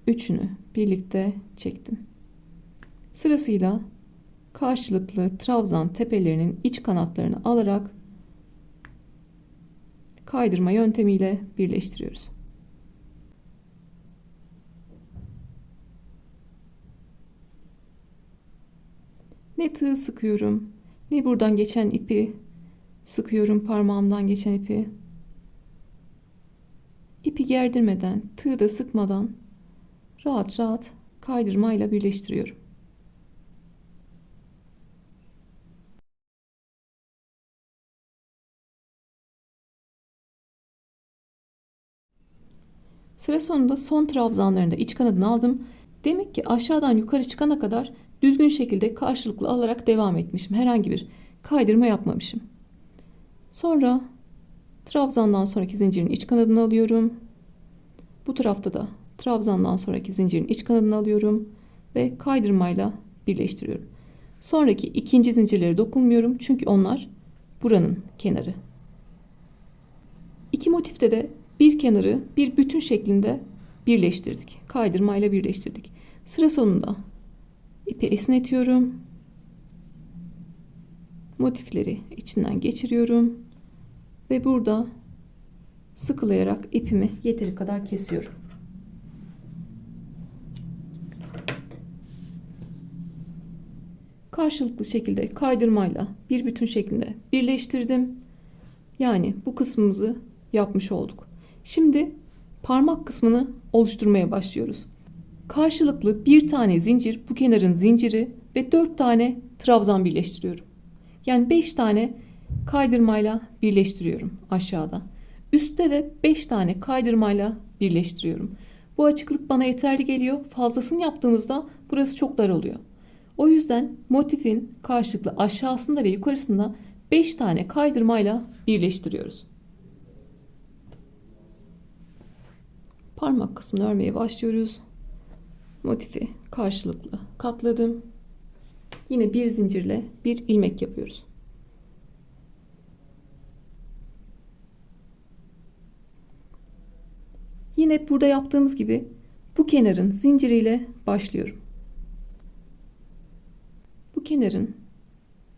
Speaker 1: Üçünü birlikte çektim. Sırasıyla karşılıklı trabzan tepelerinin iç kanatlarını alarak kaydırma yöntemiyle birleştiriyoruz. Ne tığ sıkıyorum, ne buradan geçen ipi sıkıyorum, parmağımdan geçen ipi. İpi gerdirmeden, tığı da sıkmadan rahat rahat kaydırmayla birleştiriyorum. Sıra sonunda son trabzanlarında iç kanadını aldım. Demek ki aşağıdan yukarı çıkana kadar düzgün şekilde karşılıklı alarak devam etmişim. Herhangi bir kaydırma yapmamışım. Sonra trabzandan sonraki zincirin iç kanadını alıyorum. Bu tarafta da trabzandan sonraki zincirin iç kanadını alıyorum ve kaydırmayla birleştiriyorum. Sonraki ikinci zincirlere dokunmuyorum çünkü onlar buranın kenarı. İki motifte de bir kenarı bir bütün şeklinde birleştirdik. Kaydırmayla birleştirdik. Sıra sonunda ipi esnetiyorum. motifleri içinden geçiriyorum ve burada sıkılayarak ipimi yeteri kadar kesiyorum. Karşılıklı şekilde kaydırmayla bir bütün şeklinde birleştirdim. Yani bu kısmımızı yapmış olduk. Şimdi parmak kısmını oluşturmaya başlıyoruz. Karşılıklı bir tane zincir, bu kenarın zinciri ve 4 tane trabzan birleştiriyorum. Yani 5 tane kaydırmayla birleştiriyorum aşağıda. Üstte de 5 tane kaydırmayla birleştiriyorum. Bu açıklık bana yeterli geliyor. Fazlasını yaptığımızda burası çok dar oluyor. O yüzden motifin karşılıklı aşağısında ve yukarısında 5 tane kaydırmayla birleştiriyoruz. Parmak kısmını örmeye başlıyoruz. Motifi karşılıklı katladım. Yine bir zincirle bir ilmek yapıyoruz. Yine burada yaptığımız gibi bu kenarın zinciriyle başlıyorum. Bu kenarın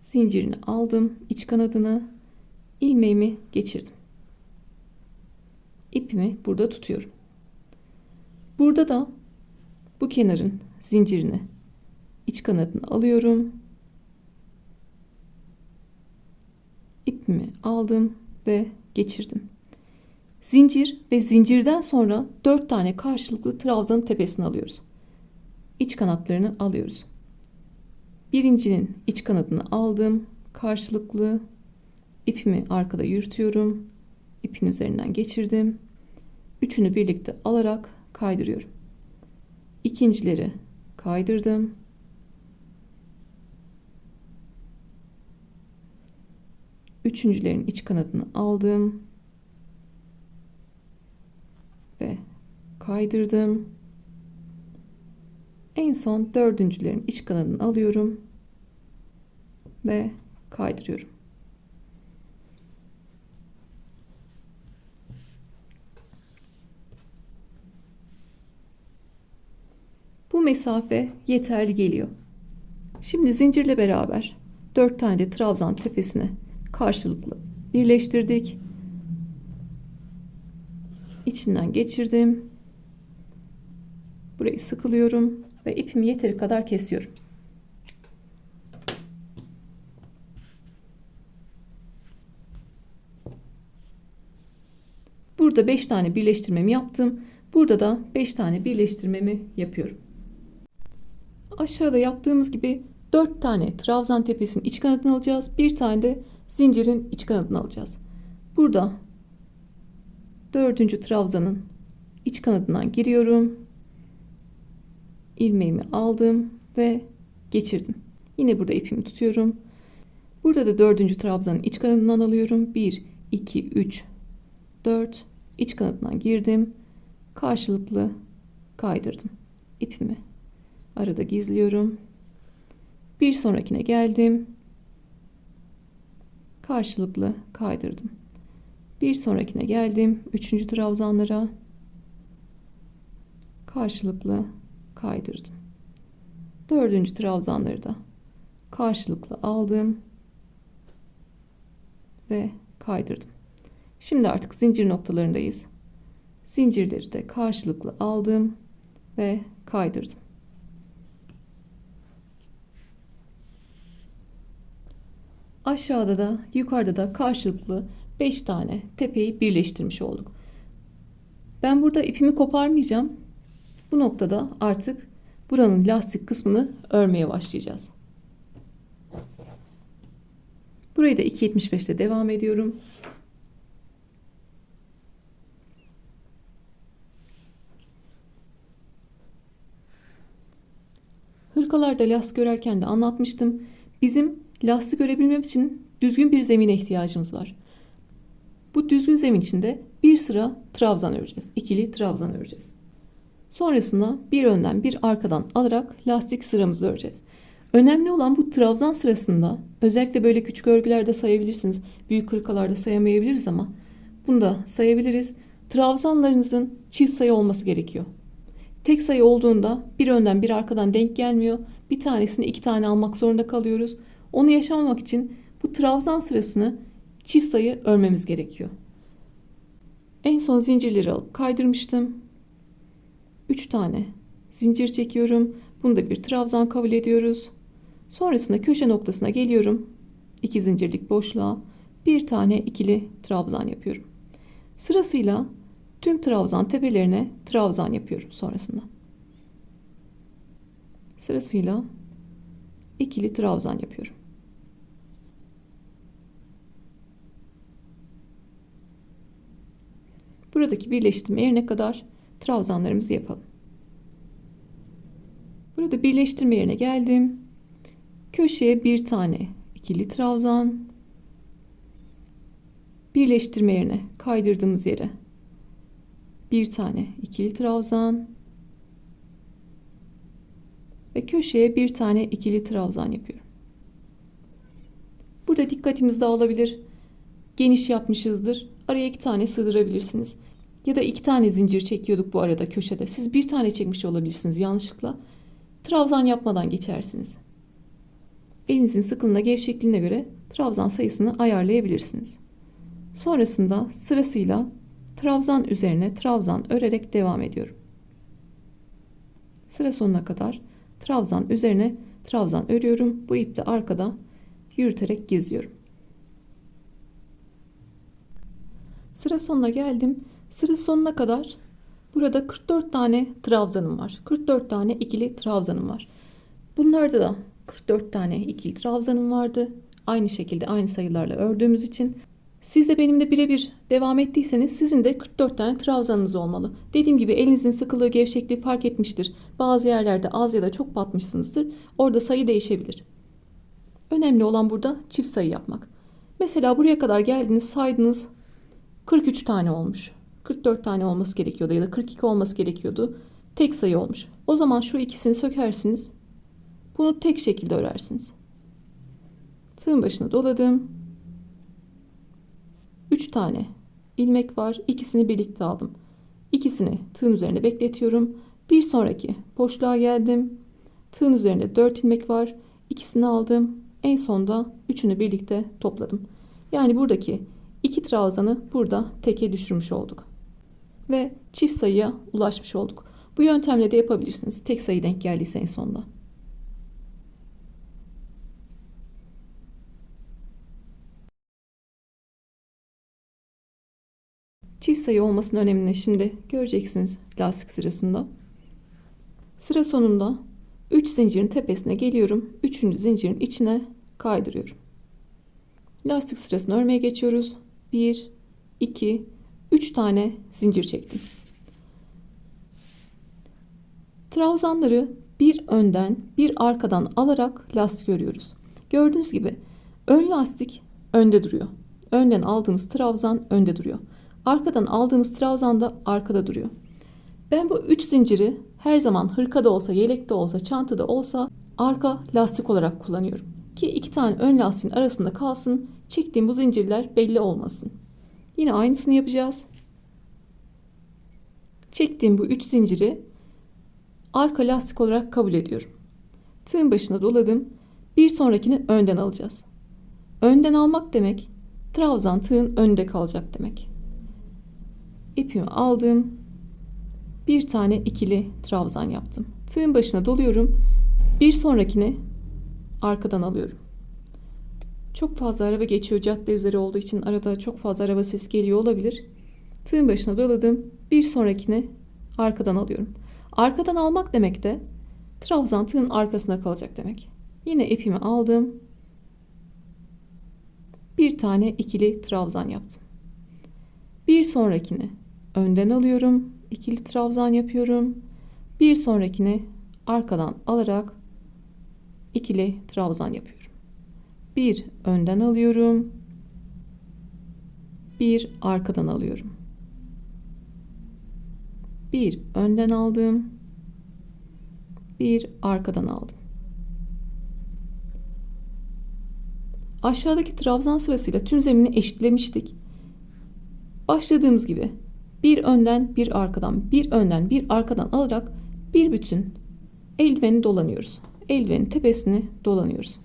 Speaker 1: zincirini aldım, iç kanadına ilmeğimi geçirdim. İpimi burada tutuyorum. Burada da bu kenarın zincirini iç kanadını alıyorum. İpimi aldım ve geçirdim. Zincir ve zincirden sonra 4 tane karşılıklı trabzanın tepesini alıyoruz. İç kanatlarını alıyoruz. Birincinin iç kanadını aldım. Karşılıklı ipimi arkada yürütüyorum. İpin üzerinden geçirdim. Üçünü birlikte alarak kaydırıyorum. İkincileri kaydırdım. Üçüncülerin iç kanadını aldım ve kaydırdım. En son dördüncülerin iç kanadını alıyorum ve kaydırıyorum. Bu mesafe yeterli geliyor. Şimdi zincirle beraber 4 tane de trabzan tepesine karşılıklı birleştirdik. İçinden geçirdim. Burayı sıkılıyorum ve ipimi yeteri kadar kesiyorum. Burada 5 tane birleştirmemi yaptım. Burada da 5 tane birleştirmemi yapıyorum. Aşağıda yaptığımız gibi 4 tane trabzan tepesinin iç kanadını alacağız. Bir tane de zincirin iç kanadını alacağız. Burada 4. trabzanın iç kanadından giriyorum. İlmeğimi aldım ve geçirdim. Yine burada ipimi tutuyorum. Burada da 4. trabzanın iç kanadından alıyorum. 1, 2, 3, 4. İç kanadından girdim. Karşılıklı kaydırdım. İpimi arada gizliyorum. Bir sonrakine geldim. Karşılıklı kaydırdım. Bir sonrakine geldim. 3. trabzanlara karşılıklı kaydırdım. 4. trabzanları da karşılıklı aldım ve kaydırdım. Şimdi artık zincir noktalarındayız. Zincirleri de karşılıklı aldım ve kaydırdım. Aşağıda da yukarıda da karşılıklı 5 tane tepeyi birleştirmiş olduk. Ben burada ipimi koparmayacağım. Bu noktada artık buranın lastik kısmını örmeye başlayacağız. Burayı da 2.75'te devam ediyorum. Hırkalarda lastik örerken de anlatmıştım. Bizim lastik örebilmem için düzgün bir zemine ihtiyacımız var. Bu düzgün zemin içinde bir sıra trabzan öreceğiz. İkili trabzan öreceğiz. Sonrasında bir önden bir arkadan alarak lastik sıramızı öreceğiz. Önemli olan bu trabzan sırasında, özellikle böyle küçük örgülerde sayabilirsiniz. Büyük hırkalarda sayamayabiliriz ama bunu da sayabiliriz. Trabzanlarınızın çift sayı olması gerekiyor. Tek sayı olduğunda bir önden bir arkadan denk gelmiyor. Bir tanesini 2 tane almak zorunda kalıyoruz. Onu yaşamamak için Bu trabzan sırasını çift sayı örmemiz gerekiyor. En son zincirleri alıp kaydırmıştım. 3 tane zincir çekiyorum. Bunu da bir trabzan kabul ediyoruz. Sonrasında köşe noktasına geliyorum. 2 zincirlik boşluğa bir tane ikili trabzan yapıyorum. Sırasıyla tüm trabzan tepelerine trabzan yapıyorum sonrasında. Sırasıyla ikili trabzan yapıyorum. Buradaki birleştirme yerine kadar trabzanlarımızı yapalım. Burada birleştirme yerine geldim. Köşeye bir tane ikili trabzan, birleştirme yerine kaydırdığımız yere bir tane ikili trabzan ve köşeye bir tane ikili trabzan yapıyorum. Burada dikkatimiz dağılabilir. Geniş yapmışızdır. Araya 2 tane sığdırabilirsiniz. Ya da 2 tane zincir çekiyorduk bu arada köşede. Siz 1 tane çekmiş olabilirsiniz yanlışlıkla. Trabzan yapmadan geçersiniz. Elinizin sıklığına, gevşekliğine göre trabzan sayısını ayarlayabilirsiniz. Sonrasında sırasıyla trabzan üzerine trabzan örerek devam ediyorum. Sıra sonuna kadar trabzan üzerine trabzan örüyorum. Bu ipte arkada yürüterek geziyorum. Sıra sonuna geldim. Sıra sonuna kadar burada 44 tane trabzanım var. 44 tane ikili trabzanım var. Bunlarda da 44 tane ikili trabzanım vardı. Aynı şekilde aynı sayılarla ördüğümüz için. Siz de benimle birebir devam ettiyseniz sizin de 44 tane trabzanınız olmalı. Dediğim gibi elinizin sıkılığı, gevşekliği fark etmiştir. Bazı yerlerde az ya da çok batmışsınızdır. Orada sayı değişebilir. Önemli olan burada çift sayı yapmak. Mesela buraya kadar geldiniz, saydınız, 43 tane olmuş. 44 tane olması gerekiyordu ya da 42 olması gerekiyordu. Tek sayı olmuş. O zaman şu ikisini sökersiniz. Bunu tek şekilde örersiniz. Tığın başına doladım. 3 tane ilmek var. İkisini birlikte aldım. İkisini tığın üzerine bekletiyorum. Bir sonraki boşluğa geldim. Tığın üzerinde 4 ilmek var. İkisini aldım. En sonda üçünü birlikte topladım. Yani buradaki 2 trabzanı burada teke düşürmüş olduk. Ve çift sayıya ulaşmış olduk. Bu yöntemle de yapabilirsiniz. Tek sayı denk geldiyse en sonda. Çift sayı olmasının önemini şimdi göreceksiniz lastik sırasında. Sıra sonunda 3 zincirin tepesine geliyorum. 3. zincirin içine kaydırıyorum. Lastik sırasını örmeye geçiyoruz. 1, 2, 3 tane zincir çektim. Trabzanları bir önden bir arkadan alarak lastik örüyoruz. Gördüğünüz gibi ön lastik önde duruyor. Önden aldığımız trabzan önde duruyor. Arkadan aldığımız trabzan da arkada duruyor. Ben bu 3 zinciri her zaman hırkada olsa, yelekte olsa, çantada olsa arka lastik olarak kullanıyorum. Ki 2 tane ön lastiğin arasında kalsın, çektiğim bu zincirler belli olmasın. Yine aynısını yapacağız. Çektiğim bu 3 zinciri arka lastik olarak kabul ediyorum. Tığın başına doladım. Bir sonrakini önden alacağız. Önden almak demek, trabzan tığın önünde kalacak demek. İpimi aldım. Bir tane ikili trabzan yaptım. Tığın başına doluyorum. Bir sonrakini arkadan alıyorum. Çok fazla araba geçiyor, cadde üzeri olduğu için arada çok fazla araba sesi geliyor olabilir. Tığın başına doladım. Bir sonrakini arkadan alıyorum. Arkadan almak demek de trabzan tığın arkasında kalacak demek. Yine ipimi aldım. Bir tane ikili trabzan yaptım. Bir sonrakini önden alıyorum. İkili trabzan yapıyorum. Bir sonrakini arkadan alarak ikili trabzan yapıyorum. Bir önden alıyorum. Bir arkadan alıyorum. Bir önden aldım. Bir arkadan aldım. Aşağıdaki trabzan sırasıyla tüm zemini eşitlemiştik. Başladığımız gibi bir önden bir arkadan, bir önden bir arkadan alarak bir bütün eldiveni dolanıyoruz. Eldivenin tepesini dolanıyoruz.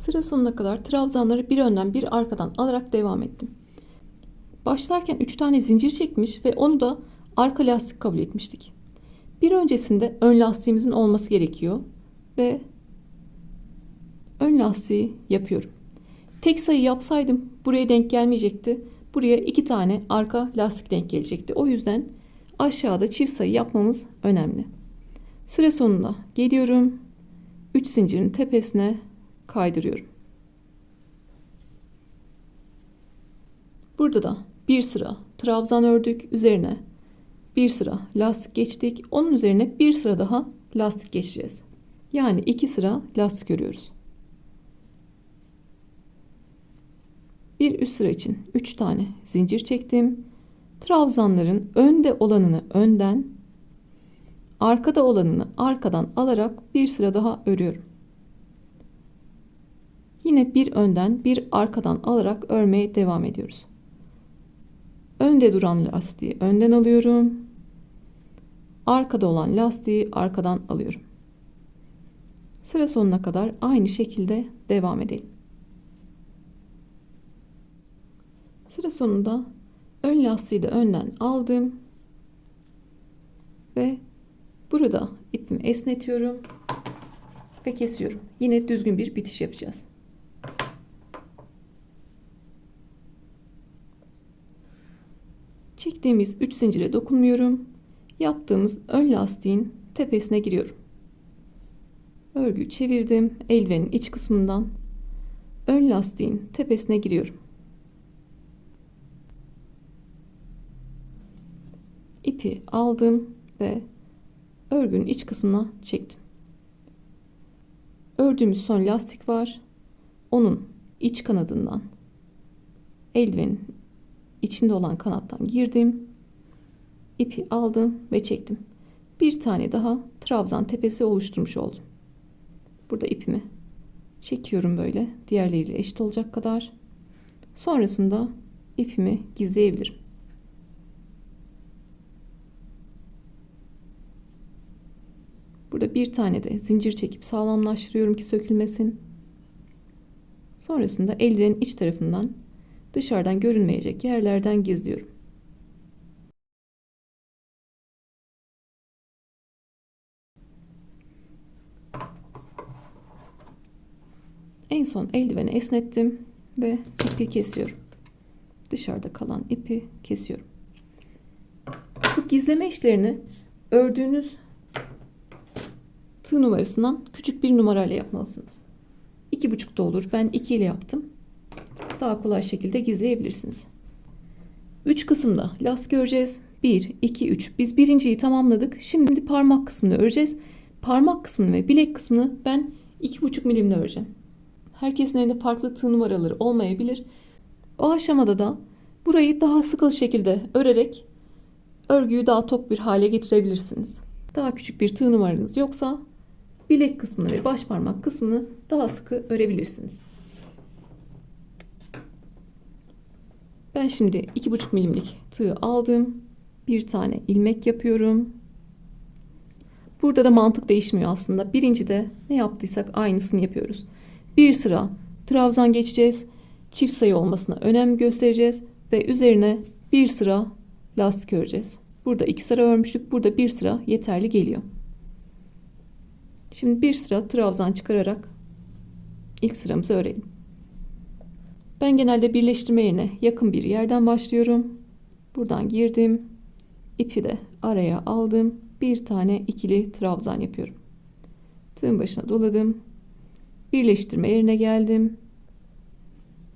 Speaker 1: Sıra sonuna kadar trabzanları bir önden bir arkadan alarak devam ettim. Başlarken 3 tane zincir çekmiş ve onu da arka lastik kabul etmiştik. Bir öncesinde ön lastiğimizin olması gerekiyor ve ön lastiği yapıyorum. Tek sayı yapsaydım buraya denk gelmeyecekti. Buraya 2 tane arka lastik denk gelecekti. O yüzden aşağıda çift sayı yapmamız önemli. Sıra sonuna geliyorum. 3 zincirin tepesine kaydırıyorum. Burada da bir sıra trabzan ördük. Üzerine bir sıra lastik geçtik. Onun üzerine bir sıra daha lastik geçeceğiz. Yani 2 sıra lastik örüyoruz. Bir üst sıra için 3 tane zincir çektim. Trabzanların önde olanını önden, arkada olanını arkadan alarak bir sıra daha örüyorum. Yine bir önden bir arkadan alarak örmeye devam ediyoruz. Önde duran lastiği önden alıyorum. Arkada olan lastiği arkadan alıyorum. Sıra sonuna kadar aynı şekilde devam edelim. Sıra sonunda ön lastiği de önden aldım ve burada ipimi esnetiyorum ve kesiyorum. Yine düzgün bir bitiş yapacağız. Çektiğimiz 3 zincire dokunmuyorum. Yaptığımız ön lastiğin tepesine giriyorum. Örgüyü çevirdim. Eldivenin iç kısmından ön lastiğin tepesine giriyorum. İpi aldım ve örgünün iç kısmına çektim. Ördüğümüz son lastik var. Onun iç kanadından eldivenin içinde olan kanattan girdim. İpi aldım ve çektim. Bir tane daha trabzan tepesi oluşturmuş oldum. Burada ipimi çekiyorum böyle. Diğerleriyle eşit olacak kadar. Sonrasında ipimi gizleyebilirim. Burada bir tane de zincir çekip sağlamlaştırıyorum ki sökülmesin. Sonrasında eldivenin iç tarafından dışarıdan görünmeyecek yerlerden gizliyorum. En son eldiveni esnettim ve ipi kesiyorum. Dışarıda kalan ipi kesiyorum. Bu gizleme işlerini ördüğünüz tığ numarasından küçük bir numarayla yapmalısınız. 2,5 da olur. Ben 2 ile yaptım. Daha kolay şekilde gizleyebilirsiniz. 3 kısımda lastik öreceğiz. 1, 2, 3. Biz birinciyi tamamladık. Şimdi parmak kısmını öreceğiz. Parmak kısmını ve bilek kısmını ben 2,5 milimle öreceğim. Herkesin elinde farklı tığ numaraları olmayabilir. O aşamada da burayı daha sıkı şekilde örerek örgüyü daha tok bir hale getirebilirsiniz. Daha küçük bir tığ numaranız yoksa bilek kısmını ve baş parmak kısmını daha sıkı örebilirsiniz. Ben şimdi 2,5 milimlik tığ aldım. Bir tane ilmek yapıyorum. Burada da mantık değişmiyor aslında. Birincide ne yaptıysak aynısını yapıyoruz. Bir sıra trabzan geçeceğiz. Çift sayı olmasına önem göstereceğiz ve üzerine bir sıra lastik öreceğiz. Burada 2 sıra örmüştük. Burada bir sıra yeterli geliyor. Şimdi bir sıra trabzan çıkararak ilk sıramızı örelim. Ben genelde birleştirme yerine yakın bir yerden başlıyorum. Buradan girdim. İpi de araya aldım. Bir tane ikili trabzan yapıyorum. Tığın başına doladım. Birleştirme yerine geldim.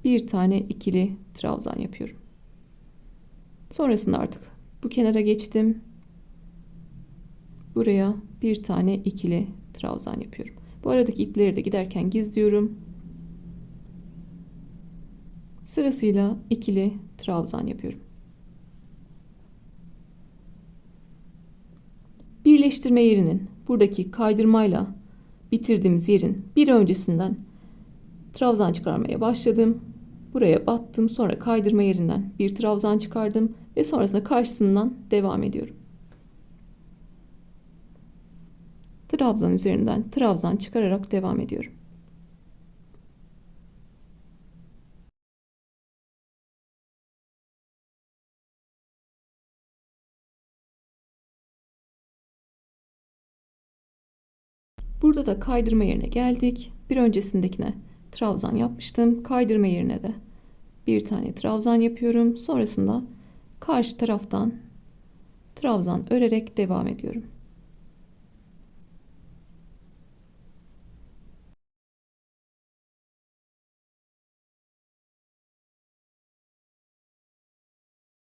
Speaker 1: Bir tane ikili trabzan yapıyorum. Sonrasında artık bu kenara geçtim. Buraya bir tane ikili trabzan yapıyorum. Bu aradaki ipleri de giderken gizliyorum. Sırasıyla ikili trabzan yapıyorum. Birleştirme yerinin buradaki kaydırmayla bitirdiğimiz yerin bir öncesinden trabzan çıkarmaya başladım. Buraya battım. Sonra kaydırma yerinden bir trabzan çıkardım ve sonrasında karşısından devam ediyorum. Trabzan üzerinden trabzan çıkararak devam ediyorum. Burada da kaydırma yerine geldik. Bir öncesindekine trabzan yapmıştım. Kaydırma yerine de bir tane trabzan yapıyorum. Sonrasında karşı taraftan trabzan örerek devam ediyorum.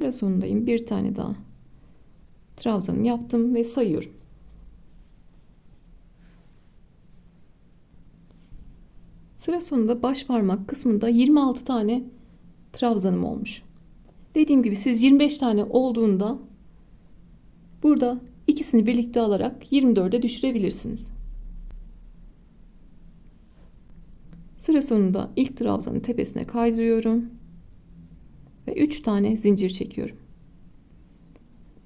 Speaker 1: Sıra sonundayım. Bir tane daha trabzanımı yaptım ve sayıyorum. Sıra sonunda baş parmak kısmında 26 tane trabzanım olmuş. Dediğim gibi siz 25 tane olduğunda burada ikisini birlikte alarak 24'e düşürebilirsiniz. Sıra sonunda ilk trabzanın tepesine kaydırıyorum ve 3 tane zincir çekiyorum.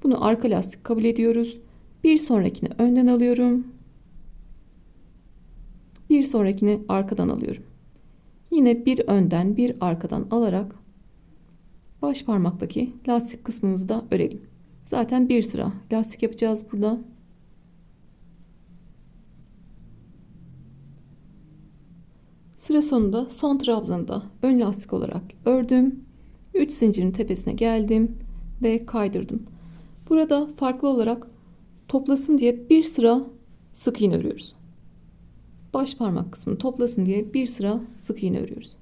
Speaker 1: Bunu arka lastik kabul ediyoruz. Bir sonrakini önden alıyorum. Bir sonrakini arkadan alıyorum. Yine bir önden bir arkadan alarak baş parmaktaki lastik kısmımızı da örelim. Zaten bir sıra lastik yapacağız burada. Sıra sonunda son trabzanı da ön lastik olarak ördüm. 3 zincirin tepesine geldim ve kaydırdım. Burada farklı olarak toplasın diye bir sıra sık iğne örüyoruz. Baş parmak kısmını toplasın diye bir sıra sık iğne örüyoruz.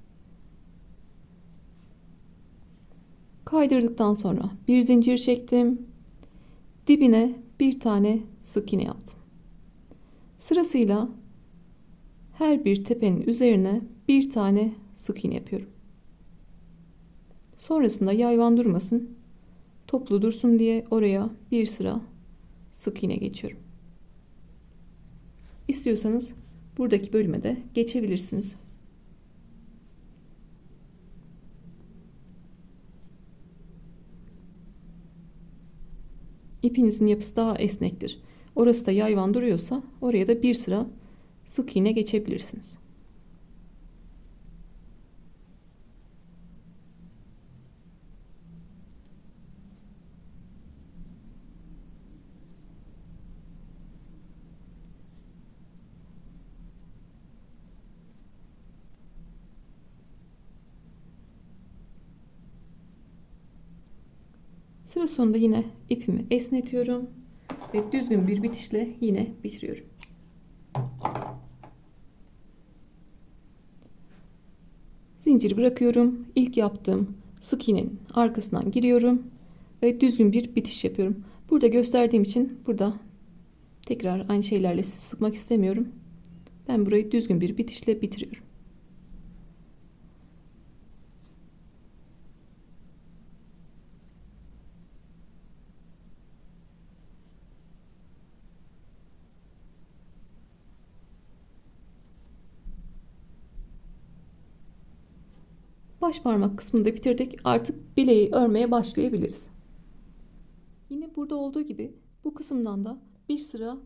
Speaker 1: Kaydırdıktan sonra bir zincir çektim. Dibine bir tane sık iğne yaptım. Sırasıyla her bir tepenin üzerine bir tane sık iğne yapıyorum. Sonrasında yayvan durmasın, toplu dursun diye oraya bir sıra sık iğne geçiyorum. İstiyorsanız buradaki bölüme de geçebilirsiniz. İpinizin yapısı daha esnektir. Orası da yayvan duruyorsa oraya da bir sıra sık iğne geçebilirsiniz. Sıra sonunda yine ipimi esnetiyorum ve düzgün bir bitişle yine bitiriyorum. Zinciri bırakıyorum. İlk yaptığım sık iğnenin arkasından giriyorum ve düzgün bir bitiş yapıyorum. Burada gösterdiğim için burada tekrar aynı şeylerle sıkmak istemiyorum. Ben burayı düzgün bir bitişle bitiriyorum. Baş parmak kısmını da bitirdik. Artık bileği örmeye başlayabiliriz. Yine burada olduğu gibi bu kısımdan da bir sıra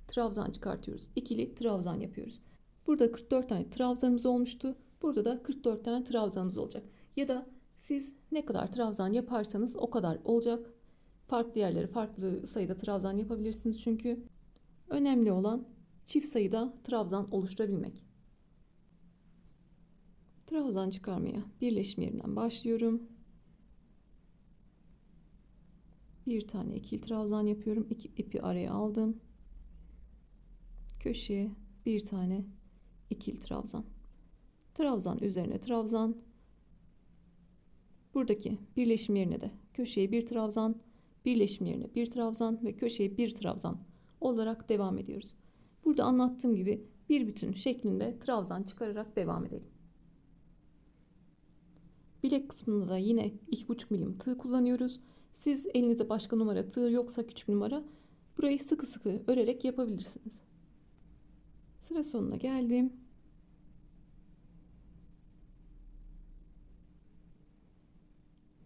Speaker 1: trabzan çıkartıyoruz. İkili trabzan yapıyoruz. Burada 44 tane trabzanımız olmuştu. Burada da 44 tane trabzanımız olacak. Ya da siz ne kadar trabzan yaparsanız o kadar olacak. Farklı yerlere farklı sayıda trabzan yapabilirsiniz çünkü. Önemli olan çift sayıda trabzan oluşturabilmek. Trabzan çıkarmaya birleşim yerinden başlıyorum. Bir tane ikili trabzan yapıyorum. İpi araya aldım. Köşeye bir tane ikili trabzan. Trabzan üzerine trabzan. Buradaki birleşim yerine de köşeye bir trabzan, birleşim yerine bir trabzan ve köşeye bir trabzan olarak devam ediyoruz. Burada anlattığım gibi bir bütün şeklinde trabzan çıkararak devam edelim. Bilek kısmında da yine 2,5 milim tığ kullanıyoruz. Siz elinizde başka numara tığ yoksa küçük numara burayı sıkı sıkı örerek yapabilirsiniz. Sıra sonuna geldim.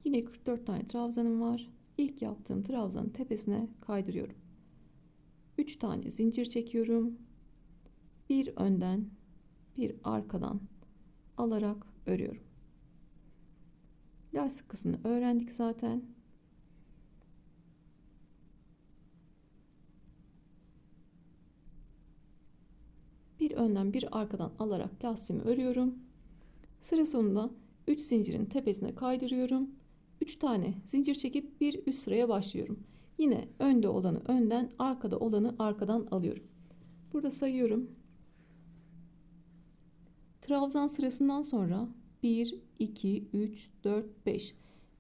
Speaker 1: Yine 44 tane trabzanım var. İlk yaptığım trabzanın tepesine kaydırıyorum. 3 tane zincir çekiyorum. Bir önden, bir arkadan alarak örüyorum. Lastik kısmını öğrendik zaten. önden bir arkadan alarak lastiğimi örüyorum. Sıra sonunda 3 zincirin tepesine kaydırıyorum. 3 tane zincir çekip bir üst sıraya başlıyorum. Yine önde olanı önden, arkada olanı arkadan alıyorum. Burada sayıyorum. Trabzan sırasından sonra 1, 2, 3, 4, 5.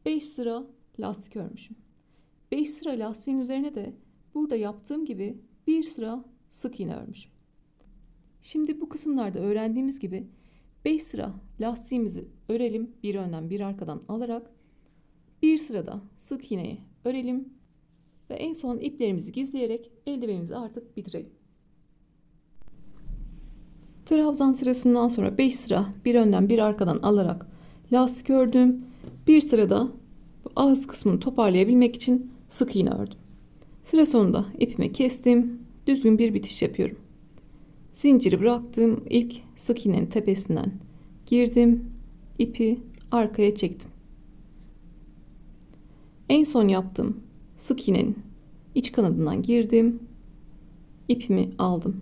Speaker 1: 5 sıra lastik örmüşüm. 5 sıra lastiğin üzerine de burada yaptığım gibi bir sıra sık iğne örmüşüm. Şimdi bu kısımlarda öğrendiğimiz gibi 5 sıra lastiğimizi örelim. Bir önden bir arkadan alarak bir sırada sık iğneyi örelim ve en son iplerimizi gizleyerek eldivenimizi artık bitirelim. Trabzan sırasından sonra 5 sıra bir önden bir arkadan alarak lastik ördüm. Bir sırada ağız kısmını toparlayabilmek için sık iğne ördüm. Sıra sonunda ipimi kestim. Düzgün bir bitiş yapıyorum. Zinciri bıraktım. İlk sık iğnenin tepesinden girdim. İpi arkaya çektim. En son yaptığım sık iğnenin iç kanadından girdim. İpimi aldım.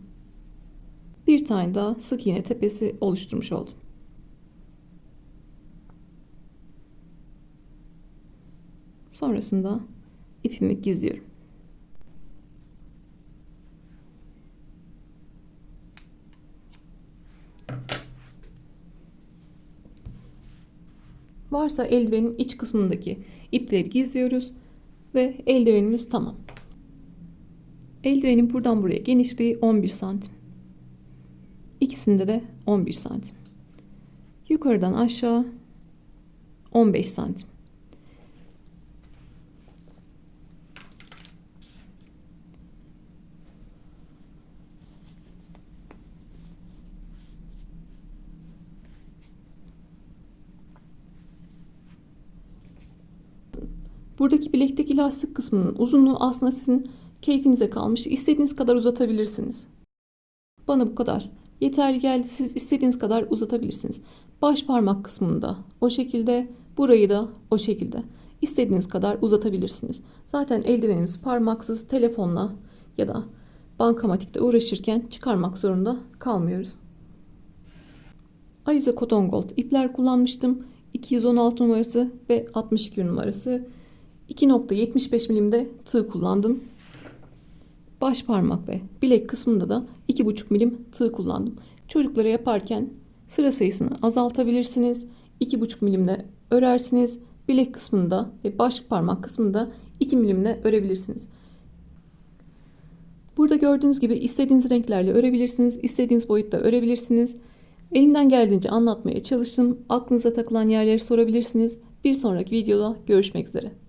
Speaker 1: Bir tane daha sık iğne tepesi oluşturmuş oldum. Sonrasında ipimi gizliyorum. Varsa eldivenin iç kısmındaki ipleri gizliyoruz ve eldivenimiz tamam. Eldivenin buradan buraya genişliği 11 santim. İkisinde de 11 santim. Yukarıdan aşağı 15 santim. Buradaki bilekteki lastik kısmının uzunluğu aslında sizin keyfinize kalmış. İstediğiniz kadar uzatabilirsiniz. Bana bu kadar yeterli geldi. Siz istediğiniz kadar uzatabilirsiniz. Baş parmak kısmında o şekilde, burayı da o şekilde. İstediğiniz kadar uzatabilirsiniz. Zaten eldivenimiz parmaksız, telefonla ya da bankamatikte uğraşırken çıkarmak zorunda kalmıyoruz. Alize Cotton Gold ipler kullanmıştım. 216 numarası ve 62 numarası. 2.75 milimde tığ kullandım. Baş parmak ve bilek kısmında da 2,5 milim tığ kullandım. Çocuklara yaparken sıra sayısını azaltabilirsiniz. 2,5 milimle örersiniz. Bilek kısmında ve baş parmak kısmında 2 milimle örebilirsiniz. Burada gördüğünüz gibi istediğiniz renklerle örebilirsiniz. İstediğiniz boyutta örebilirsiniz. Elimden geldiğince anlatmaya çalıştım. Aklınıza takılan yerleri sorabilirsiniz. Bir sonraki videoda görüşmek üzere.